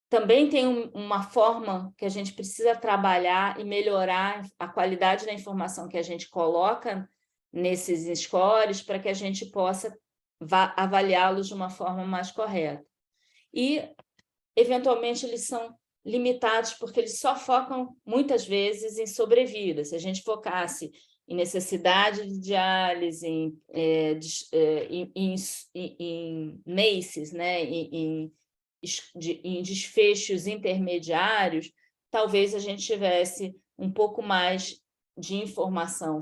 também tem uma forma que a gente precisa trabalhar e melhorar a qualidade da informação que a gente coloca nesses scores para que a gente possa avaliá-los de uma forma mais correta. E, eventualmente, eles são limitados porque eles só focam, muitas vezes, em sobrevida. Se a gente focasse em necessidade de diálise, em MACEs, né? em desfechos intermediários, talvez a gente tivesse um pouco mais de informação,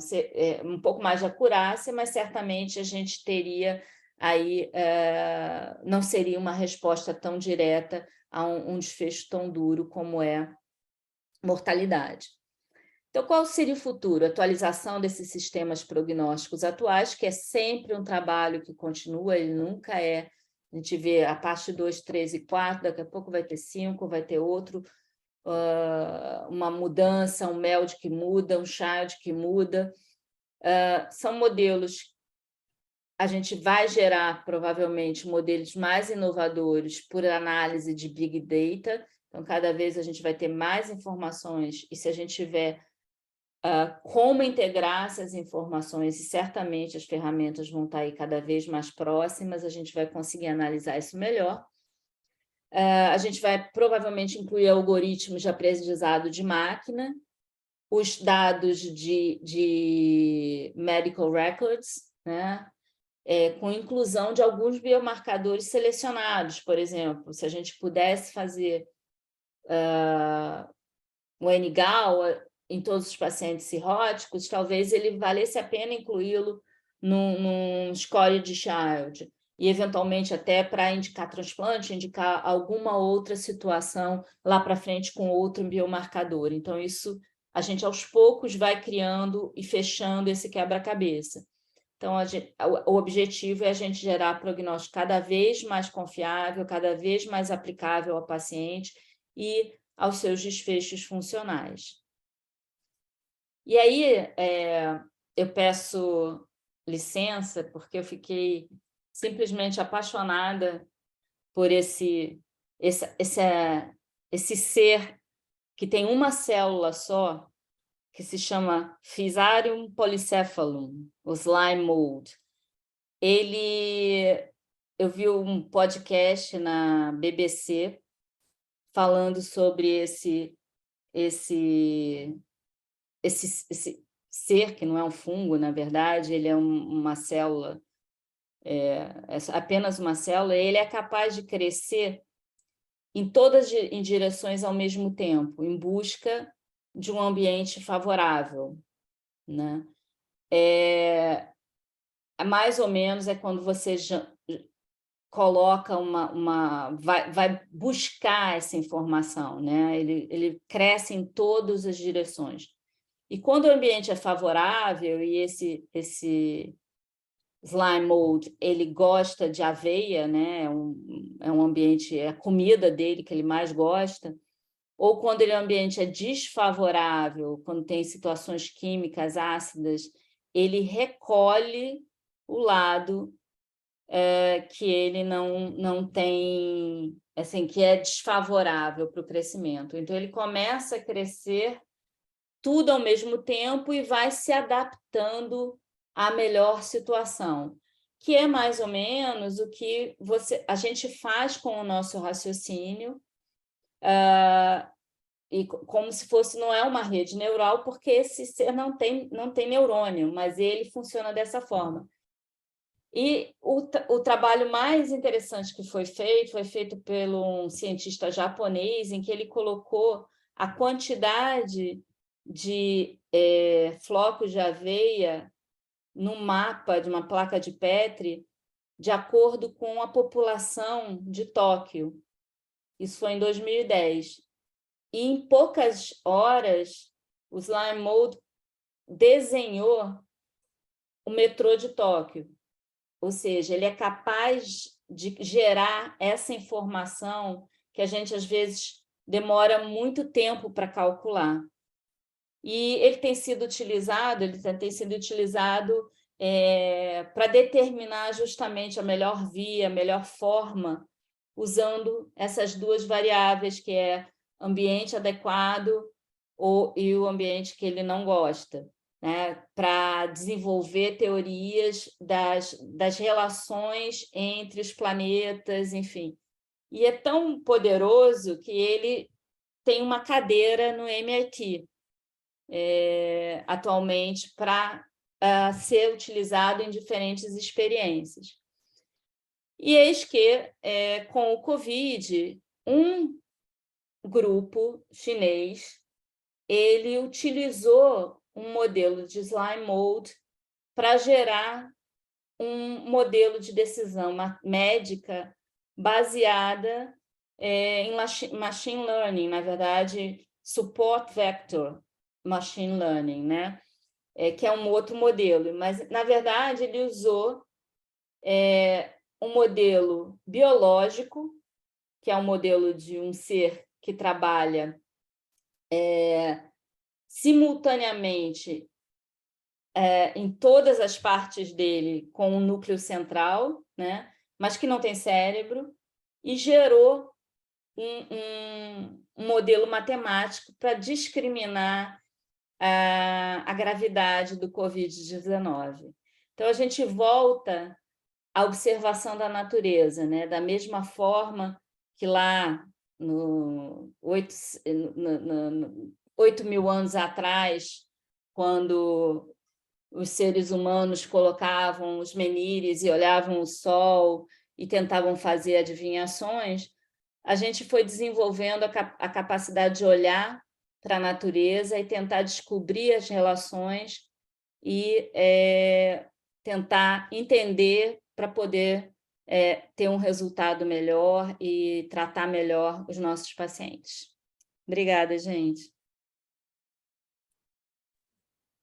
um pouco mais de acurácia, mas certamente a gente teria aí, não seria uma resposta tão direta a um desfecho tão duro como é mortalidade. Então, qual seria o futuro? Atualização desses sistemas prognósticos atuais, que é sempre um trabalho que continua, ele nunca é. A gente vê a parte 2, 3 e 4, daqui a pouco vai ter 5, vai ter outro, uma mudança, um MELD que muda, um CHILD que muda. São modelos, a gente vai gerar, provavelmente, modelos mais inovadores por análise de Big Data, então, cada vez a gente vai ter mais informações, e se a gente tiver como integrar essas informações, e certamente as ferramentas vão estar aí cada vez mais próximas, a gente vai conseguir analisar isso melhor. A gente vai provavelmente incluir algoritmos de aprendizado de máquina, os dados de medical records, né? Com inclusão de alguns biomarcadores selecionados, por exemplo, se a gente pudesse fazer o NGAL em todos os pacientes cirróticos, talvez ele valesse a pena incluí-lo num score de CHILD, e eventualmente até para indicar transplante, indicar alguma outra situação lá para frente com outro biomarcador. Então, isso a gente aos poucos vai criando e fechando esse quebra-cabeça. Então, o objetivo é a gente gerar prognóstico cada vez mais confiável, cada vez mais aplicável ao paciente e aos seus desfechos funcionais. E aí eu peço licença, porque eu fiquei simplesmente apaixonada por esse ser que tem uma célula só, que se chama Fusarium polycephalum, o slime mold. Eu vi um podcast na BBC falando sobre esse ser, que não é um fungo, na verdade, ele é uma célula, é apenas uma célula, e ele é capaz de crescer em todas em direções ao mesmo tempo, em busca de um ambiente favorável, né? Mais ou menos é quando você coloca vai buscar essa informação, né? Ele cresce em todas as direções. E quando o ambiente é favorável e esse slime mold ele gosta de aveia, né? É um ambiente, é a comida dele que ele mais gosta. Ou quando o ambiente é desfavorável, quando tem situações químicas ácidas, ele recolhe o lado que ele não tem, assim, que é desfavorável para o crescimento. Então, ele começa a crescer tudo ao mesmo tempo e vai se adaptando à melhor situação, que é mais ou menos o que a gente faz com o nosso raciocínio, e como se fosse, não é uma rede neural, porque esse ser não tem neurônio, mas ele funciona dessa forma. E o trabalho mais interessante que foi feito por um cientista japonês, em que ele colocou a quantidade de flocos de aveia no mapa de uma placa de Petri, de acordo com a população de Tóquio. Isso foi em 2010. E em poucas horas, o Slime Mold desenhou o metrô de Tóquio. Ou seja, ele é capaz de gerar essa informação que a gente, às vezes, demora muito tempo para calcular. E ele tem sido utilizado para determinar justamente a melhor via, a melhor forma, usando essas duas variáveis, que é ambiente adequado e o ambiente que ele não gosta, né? Para desenvolver teorias das relações entre os planetas, enfim. E é tão poderoso que ele tem uma cadeira no MIT, atualmente, para ser utilizado em diferentes experiências. E eis que, com o Covid, um grupo chinês ele utilizou um modelo de slime mold para gerar um modelo de decisão médica baseada em machine learning, na verdade, support vector machine learning, né? Que é um outro modelo, mas, na verdade, ele usou um modelo biológico, que é um modelo de um ser que trabalha simultaneamente em todas as partes dele com um núcleo central, né? Mas que não tem cérebro, e gerou um modelo matemático para discriminar a gravidade do Covid-19. Então, a gente volta à observação da natureza, né? Da mesma forma que lá, 8.000 anos atrás, quando os seres humanos colocavam os menires e olhavam o sol e tentavam fazer adivinhações, a gente foi desenvolvendo a capacidade de olhar para a natureza e tentar descobrir as relações e tentar entender para poder ter um resultado melhor e tratar melhor os nossos pacientes. Obrigada, gente.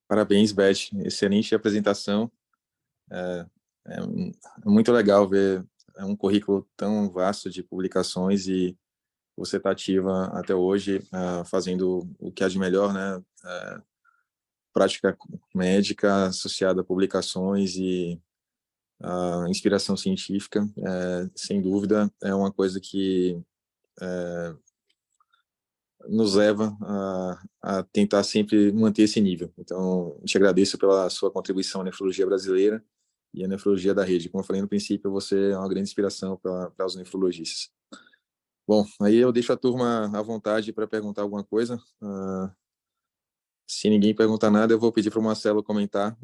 Parabéns, Beth. Excelente apresentação. É muito legal ver um currículo tão vasto de publicações e você está ativa até hoje, fazendo o que há de melhor, né, prática médica associada a publicações e a inspiração científica, sem dúvida, é uma coisa que nos leva a tentar sempre manter esse nível. Então, te agradeço pela sua contribuição à nefrologia brasileira e à nefrologia da rede. Como eu falei no princípio, você é uma grande inspiração para os nefrologistas. Bom, aí eu deixo a turma à vontade para perguntar alguma coisa. Se ninguém perguntar nada, eu vou pedir para o Marcelo comentar.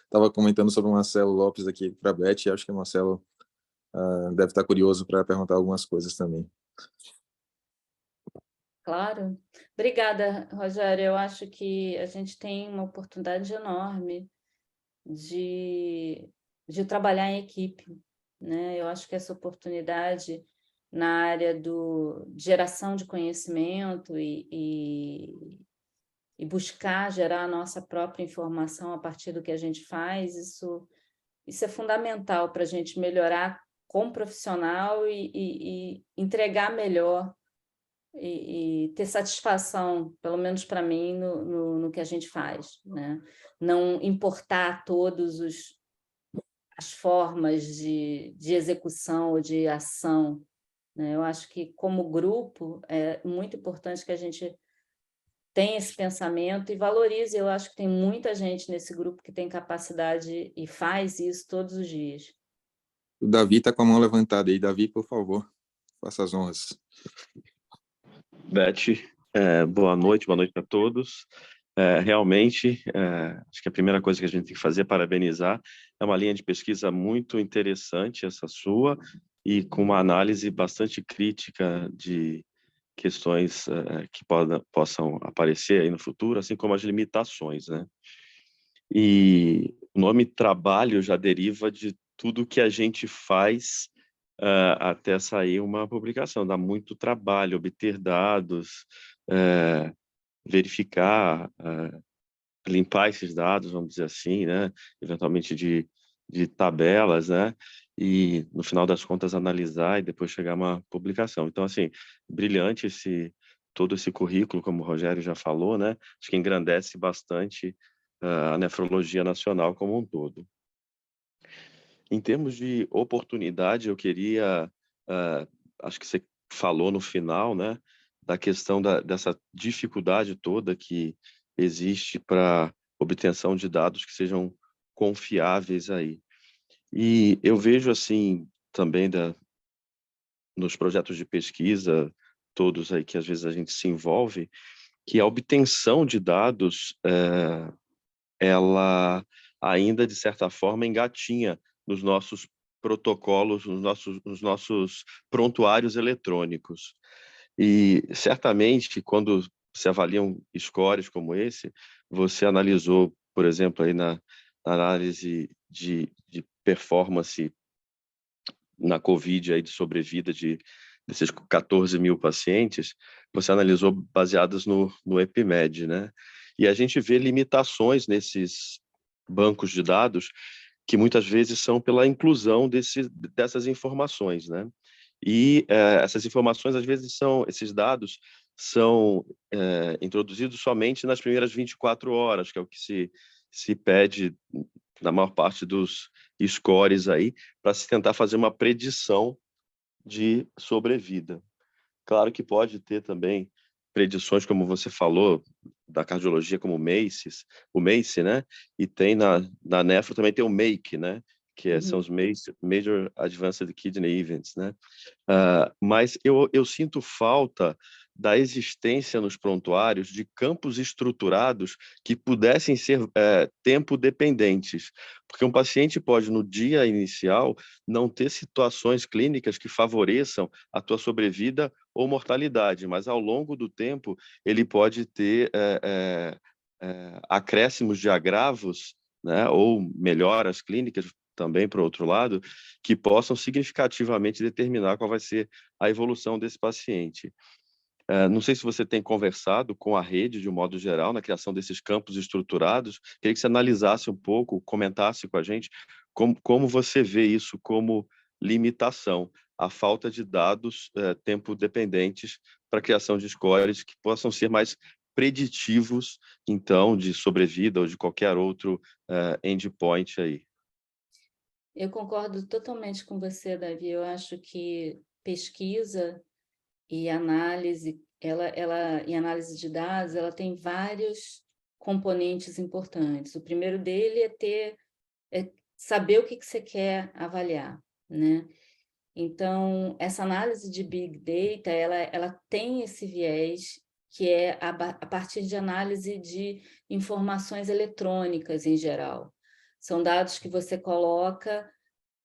Estava comentando sobre o Marcelo Lopes aqui para a Beth, acho que o Marcelo deve estar curioso para perguntar algumas coisas também. Claro. Obrigada, Rogério. Eu acho que a gente tem uma oportunidade enorme de trabalhar em equipe, né? Eu acho que essa oportunidade na área de geração de conhecimento e buscar gerar a nossa própria informação a partir do que a gente faz, isso é fundamental para a gente melhorar como profissional e entregar melhor e ter satisfação, pelo menos para mim, no que a gente faz, né? Não importar todas as formas de execução ou de ação, né? Eu acho que, como grupo, é muito importante que a gente tenha esse pensamento e valorize. Eu acho que tem muita gente nesse grupo que tem capacidade e faz isso todos os dias. O Davi está com a mão levantada aí. Davi, por favor, faça as honras. Beth, boa noite a todos. Realmente, acho que a primeira coisa que a gente tem que fazer é parabenizar. É uma linha de pesquisa muito interessante essa sua e com uma análise bastante crítica de questões que possam aparecer aí no futuro, assim como as limitações, né? E o nome trabalho já deriva de tudo que a gente faz até sair uma publicação. Dá muito trabalho obter dados, verificar, limpar esses dados, vamos dizer assim, né? Eventualmente de tabelas, né? E, no final das contas, analisar e depois chegar a uma publicação. Então, assim, brilhante todo esse currículo, como o Rogério já falou, né? Acho que engrandece bastante a nefrologia nacional como um todo. Em termos de oportunidade, eu queria, acho que você falou no final, né, da questão dessa dificuldade toda que existe para obtenção de dados que sejam confiáveis aí. E eu vejo assim também nos projetos de pesquisa, todos aí que às vezes a gente se envolve, que a obtenção de dados, ela ainda, de certa forma, engatinha nos nossos protocolos, nos nossos prontuários eletrônicos. E, certamente, quando se avaliam scores como esse, você analisou, por exemplo, aí na análise de performance na COVID, aí, de sobrevida desses 14 mil pacientes, você analisou baseadas no EPIMED, né? E a gente vê limitações nesses bancos de dados que muitas vezes são pela inclusão dessas informações, né? E essas informações, às vezes, esses dados são introduzidos somente nas primeiras 24 horas, que é o que se pede na maior parte dos scores aí, para se tentar fazer uma predição de sobrevida. Claro que pode ter também predições, como você falou, da cardiologia, como o MACE, né? E tem na nefro também tem o MAKE, né? Que são os Major Advanced Kidney Events, né? Mas eu sinto falta da existência nos prontuários de campos estruturados que pudessem ser tempo dependentes, porque um paciente pode, no dia inicial, não ter situações clínicas que favoreçam a tua sobrevida ou mortalidade, mas ao longo do tempo ele pode ter acréscimos de agravos, né, ou melhoras clínicas também, por outro lado, que possam significativamente determinar qual vai ser a evolução desse paciente. Não sei se você tem conversado com a rede, de um modo geral, na criação desses campos estruturados. Queria que você analisasse um pouco, comentasse com a gente como você vê isso como limitação, a falta de dados tempo dependentes para a criação de scores que possam ser mais preditivos, então, de sobrevida ou de qualquer outro endpoint aí. Eu concordo totalmente com você, Davi. Eu acho que pesquisa e análise, e análise de dados, ela tem vários componentes importantes. O primeiro dele é saber o que você quer avaliar, né? Então, essa análise de Big Data, ela tem esse viés que é a partir de análise de informações eletrônicas em geral. São dados que você coloca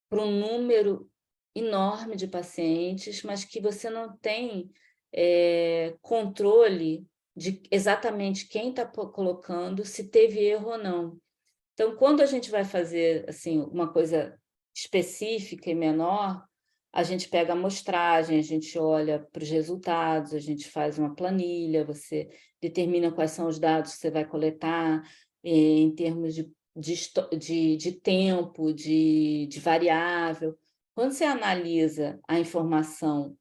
para um número enorme de pacientes, mas que você não tem controle de exatamente quem está colocando, se teve erro ou não. Então, quando a gente vai fazer assim, uma coisa específica e menor, a gente pega a amostragem, a gente olha para os resultados, a gente faz uma planilha, você determina quais são os dados que você vai coletar em termos de tempo, de variável. Quando você analisa a informação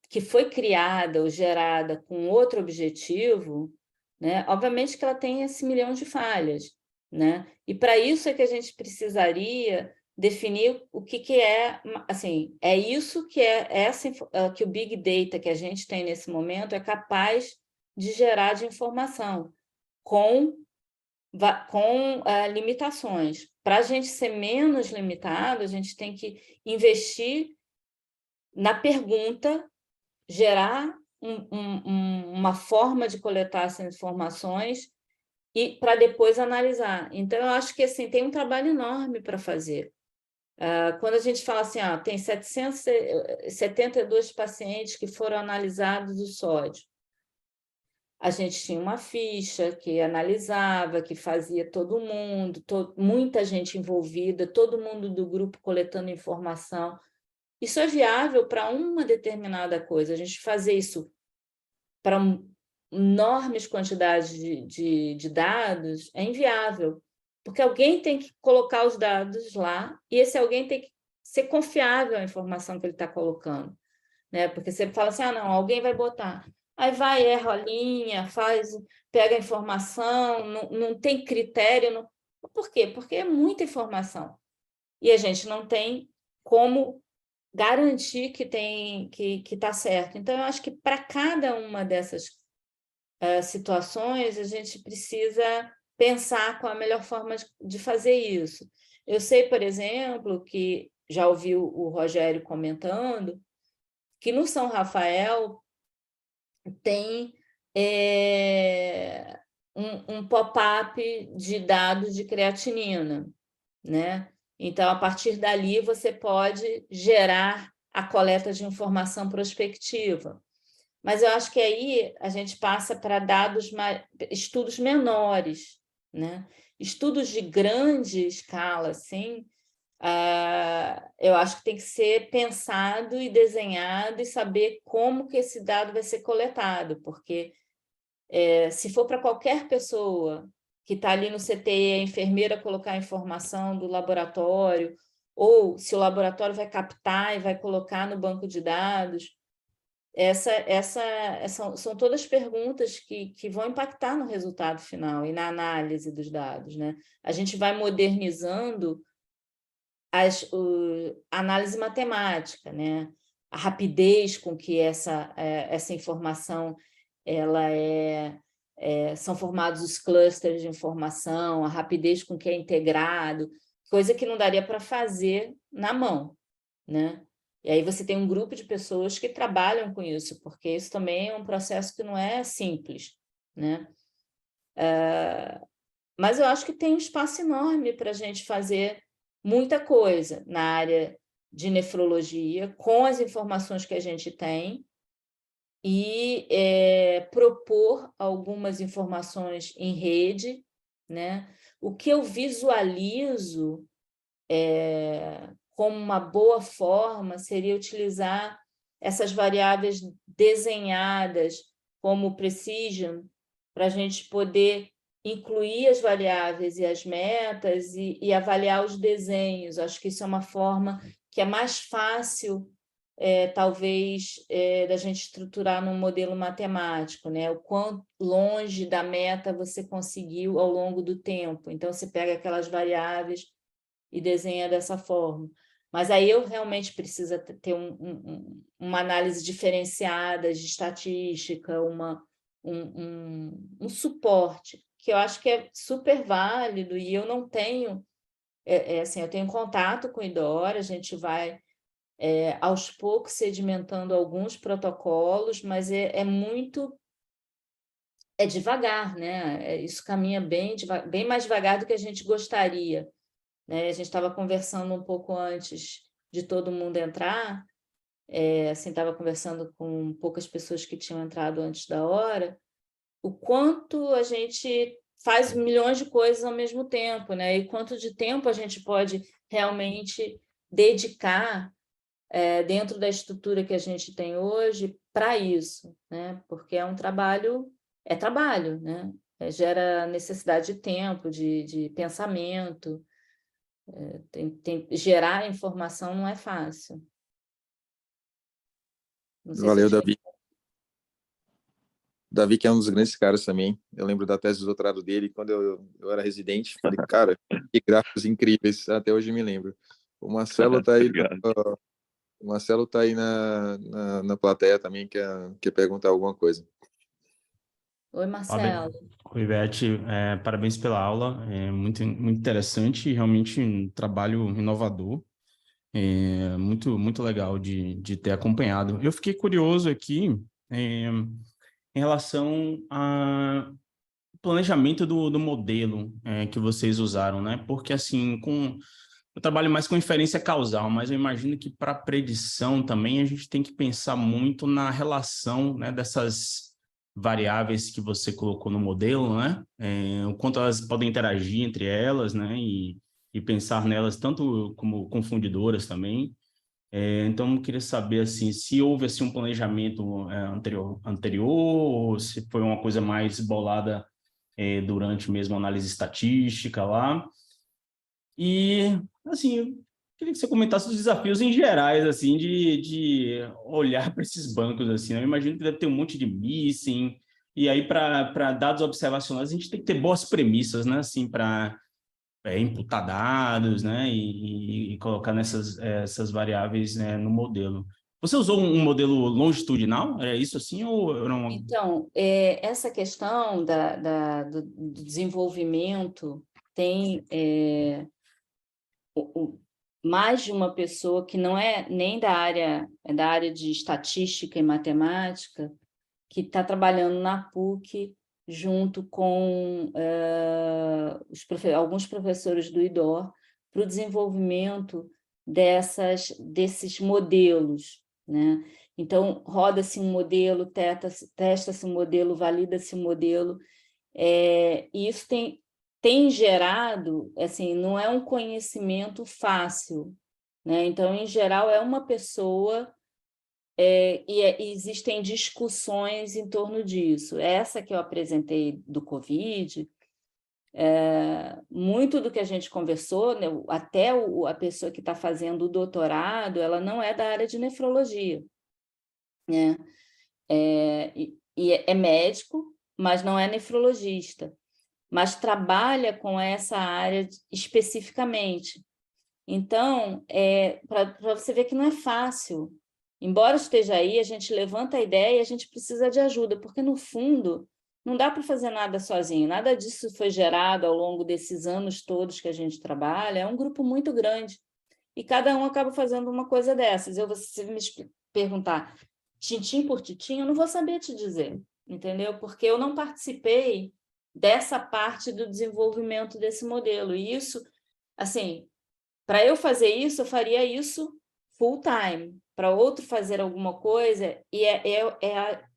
que foi criada ou gerada com outro objetivo, né, obviamente que ela tem esse milhão de falhas, né? E para isso é que a gente precisaria definir o que é, assim, é isso que que o Big Data que a gente tem nesse momento é capaz de gerar de informação, com limitações. Para a gente ser menos limitado, a gente tem que investir na pergunta, gerar uma forma de coletar essas informações e para depois analisar. Então, eu acho que assim, tem um trabalho enorme para fazer. Quando a gente fala assim, tem 772 pacientes que foram analisados do sódio, a gente tinha uma ficha que analisava, que fazia todo mundo, muita gente envolvida, todo mundo do grupo coletando informação. Isso é viável para uma determinada coisa. A gente fazer isso para enormes quantidades de dados é inviável, porque alguém tem que colocar os dados lá e esse alguém tem que ser confiável a informação que ele está colocando, né? Porque você fala assim, não, alguém vai botar. Aí vai, erra a linha, pega a informação, não tem critério. Não... Por quê? Porque é muita informação. E a gente não tem como garantir que está certo. Então, eu acho que para cada uma dessas situações, a gente precisa pensar qual a melhor forma de fazer isso. Eu sei, por exemplo, que já ouvi o Rogério comentando, que no São Rafael tem um pop-up de dados de creatinina, né? Então, a partir dali, você pode gerar a coleta de informação prospectiva. Mas eu acho que aí a gente passa para estudos menores, né? Estudos de grande escala, assim, eu acho que tem que ser pensado e desenhado e saber como que esse dado vai ser coletado, porque se for para qualquer pessoa que está ali no CTI, a enfermeira colocar a informação do laboratório, ou se o laboratório vai captar e vai colocar no banco de dados, são todas perguntas que vão impactar no resultado final e na análise dos dados, né? A gente vai modernizando a análise matemática, né? A rapidez com que essa informação são formados os clusters de informação, a rapidez com que é integrado, coisa que não daria para fazer na mão, né? E aí você tem um grupo de pessoas que trabalham com isso, porque isso também é um processo que não é simples, né? Mas eu acho que tem um espaço enorme para a gente fazer muita coisa na área de nefrologia, com as informações que a gente tem, e propor algumas informações em rede, né? O que eu visualizo como uma boa forma seria utilizar essas variáveis desenhadas como precision, para a gente poder incluir as variáveis e as metas e avaliar os desenhos. Acho que isso é uma forma que é mais fácil talvez, da gente estruturar num modelo matemático, né? O quão longe da meta você conseguiu ao longo do tempo. Então, você pega aquelas variáveis e desenha dessa forma. Mas aí eu realmente preciso ter uma análise diferenciada de estatística, um suporte, que eu acho que é super válido, e eu não tenho, assim, eu tenho contato com o IDOR, a gente vai aos poucos sedimentando alguns protocolos, mas muito devagar, né? Isso caminha bem mais devagar do que a gente gostaria, né? A gente estava conversando um pouco antes de todo mundo entrar, assim, estava conversando com poucas pessoas que tinham entrado antes da hora, o quanto a gente faz milhões de coisas ao mesmo tempo, né? E quanto de tempo a gente pode realmente dedicar dentro da estrutura que a gente tem hoje para isso, né? Porque é trabalho, né? Gera necessidade de tempo, de pensamento, gerar informação não é fácil. Não sei se Valeu, Davi. Davi, que é um dos grandes caras também. Eu lembro da tese de doutorado dele, quando eu era residente. Falei, cara, que gráficos incríveis. Até hoje me lembro. O Marcelo está aí, o Marcelo tá aí na plateia também, quer perguntar alguma coisa. Oi, Marcelo. Oi, Beth. Parabéns pela aula. É muito interessante e realmente um trabalho inovador. Muito legal de ter acompanhado. Eu fiquei curioso aqui em relação ao planejamento do modelo que vocês usaram, né? Porque, assim, eu trabalho mais com inferência causal, mas eu imagino que para predição também a gente tem que pensar muito na relação, né, dessas variáveis que você colocou no modelo, né? O quanto elas podem interagir entre elas, né? E pensar nelas tanto como confundidoras também. Então, eu queria saber assim, se houve assim, um planejamento anterior ou se foi uma coisa mais bolada durante mesmo a análise estatística lá. E, assim, eu queria que você comentasse os desafios em gerais, assim, de olhar para esses bancos, assim, né? Eu imagino que deve ter um monte de missing, e aí, para dados observacionais, a gente tem que ter boas premissas, né, assim, para imputar dados, né, e colocar essas variáveis, né, no modelo. Você usou um modelo longitudinal? É isso assim, ou era uma... Então, essa questão do desenvolvimento tem mais de uma pessoa que não é nem da área de estatística e matemática, que está trabalhando na PUC junto com alguns professores do IDOR para o desenvolvimento desses modelos, né? Então, roda-se um modelo, testa-se um modelo, valida-se um modelo, e isso tem gerado, assim, não é um conhecimento fácil, né? Então, em geral, é uma pessoa e existem discussões em torno disso. Essa que eu apresentei do Covid, muito do que a gente conversou, né, até a pessoa que está fazendo o doutorado, ela não é da área de nefrologia, né? É médico, mas não é nefrologista, mas trabalha com essa área especificamente. Então, para você ver que não é fácil. Embora esteja aí, a gente levanta a ideia e a gente precisa de ajuda, porque, no fundo, não dá para fazer nada sozinho. Nada disso foi gerado ao longo desses anos todos que a gente trabalha. É um grupo muito grande. E cada um acaba fazendo uma coisa dessas. Se me perguntar tintim por tintim, eu não vou saber te dizer, entendeu? Porque eu não participei dessa parte do desenvolvimento desse modelo. E isso, assim, para eu fazer isso, eu faria isso full time. Para outro fazer alguma coisa, e é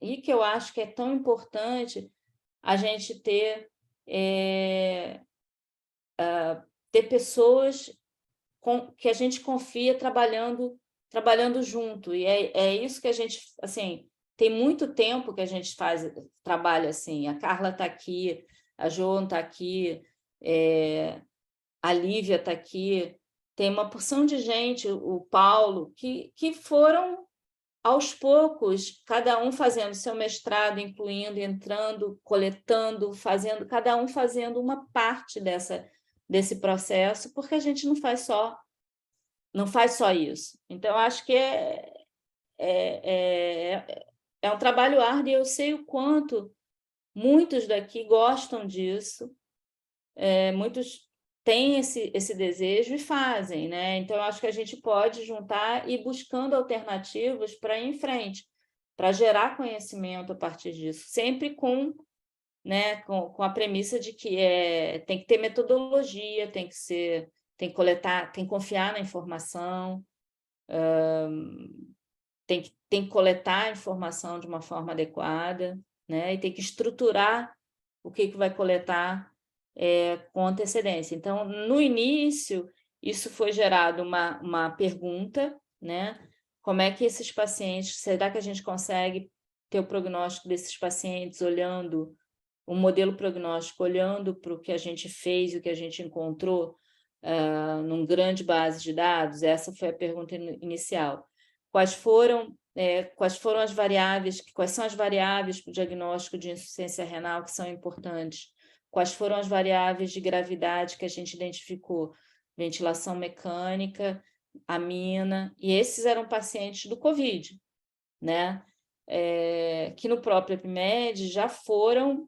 aí que eu acho que é tão importante a gente ter pessoas que a gente confia trabalhando junto. E é isso que a gente, assim, tem muito tempo que a gente trabalha assim. A Carla está aqui, a Joan está aqui, a Lívia está aqui, tem uma porção de gente, o Paulo, que foram aos poucos, cada um fazendo seu mestrado, incluindo, entrando, coletando, cada um fazendo uma parte desse processo, porque a gente não faz só isso. Então, acho que é um trabalho árduo, e eu sei o quanto muitos daqui gostam disso, muitos têm esse desejo e fazem, né? Então, eu acho que a gente pode juntar e ir buscando alternativas para ir em frente, para gerar conhecimento a partir disso, sempre com a premissa de que tem que ter metodologia, tem que coletar, tem que confiar na informação, tem que coletar a informação de uma forma adequada, né? E tem que estruturar o que vai coletar com antecedência. Então, no início, isso foi gerado uma pergunta, né? Como é que esses pacientes, será que a gente consegue ter o prognóstico desses pacientes olhando um modelo prognóstico, olhando para o que a gente fez e o que a gente encontrou num grande base de dados? Essa foi a pergunta inicial. Quais foram as variáveis, quais são as variáveis para o diagnóstico de insuficiência renal que são importantes? Quais foram as variáveis de gravidade que a gente identificou? Ventilação mecânica, amina, e esses eram pacientes do COVID, né? Que no próprio EPIMED já foram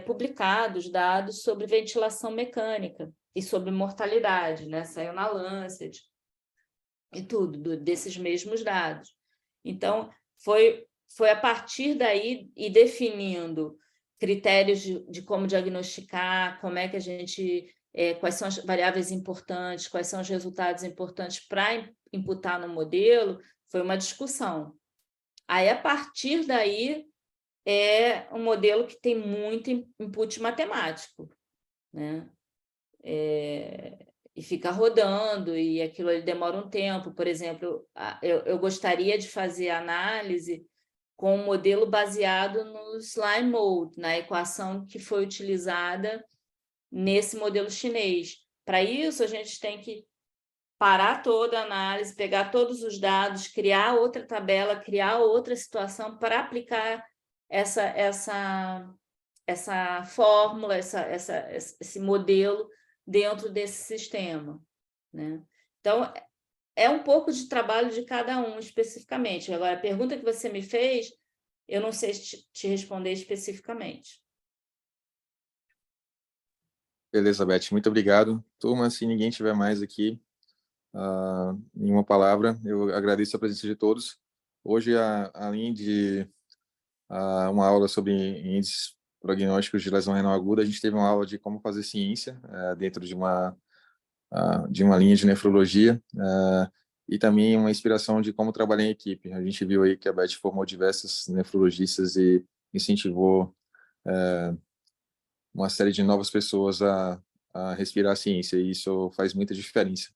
publicados dados sobre ventilação mecânica e sobre mortalidade, né? Saiu na Lancet e tudo, desses mesmos dados. Então, foi a partir daí e definindo critérios de como diagnosticar, como é que a gente... quais são as variáveis importantes, quais são os resultados importantes para imputar no modelo, foi uma discussão. Aí, a partir daí, é um modelo que tem muito input matemático, né? E fica rodando, e aquilo ali demora um tempo. Por exemplo, eu gostaria de fazer análise com um modelo baseado no Slime Mode, na equação que foi utilizada nesse modelo chinês. Para isso, a gente tem que parar toda a análise, pegar todos os dados, criar outra tabela, criar outra situação para aplicar essa fórmula, esse modelo dentro desse sistema, né? Então, é um pouco de trabalho de cada um especificamente. Agora, a pergunta que você me fez, eu não sei te responder especificamente. Beleza, Beth, muito obrigado. Turma, se ninguém tiver mais aqui, nenhuma palavra, eu agradeço a presença de todos. Hoje, além de uma aula sobre índices prognósticos de lesão renal aguda, a gente teve uma aula de como fazer ciência dentro de uma linha de nefrologia, e também uma inspiração de como trabalhar em equipe. A gente viu aí que a Beth formou diversos nefrologistas e incentivou uma série de novas pessoas a respirar a ciência, e isso faz muita diferença.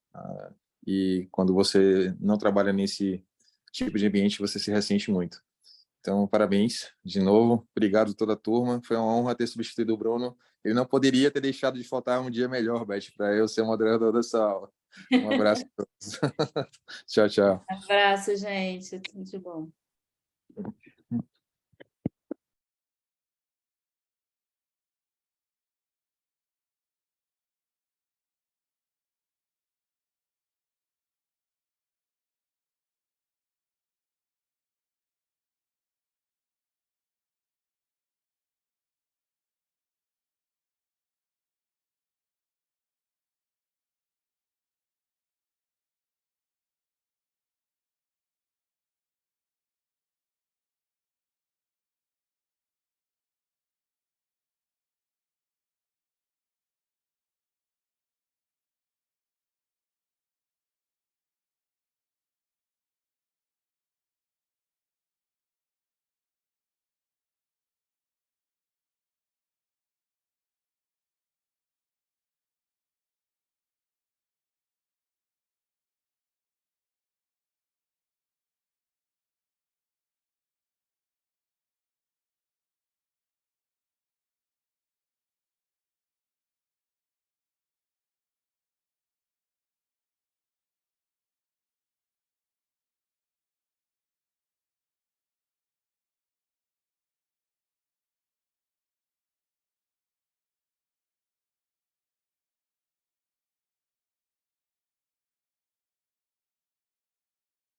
E quando você não trabalha nesse tipo de ambiente, você se ressente muito. Então, parabéns de novo. Obrigado a toda a turma. Foi uma honra ter substituído o Bruno. Ele não poderia ter deixado de faltar um dia melhor, Beth, para eu ser o moderador dessa aula. Um abraço a todos. Tchau, tchau. Um abraço, gente. Tudo de bom.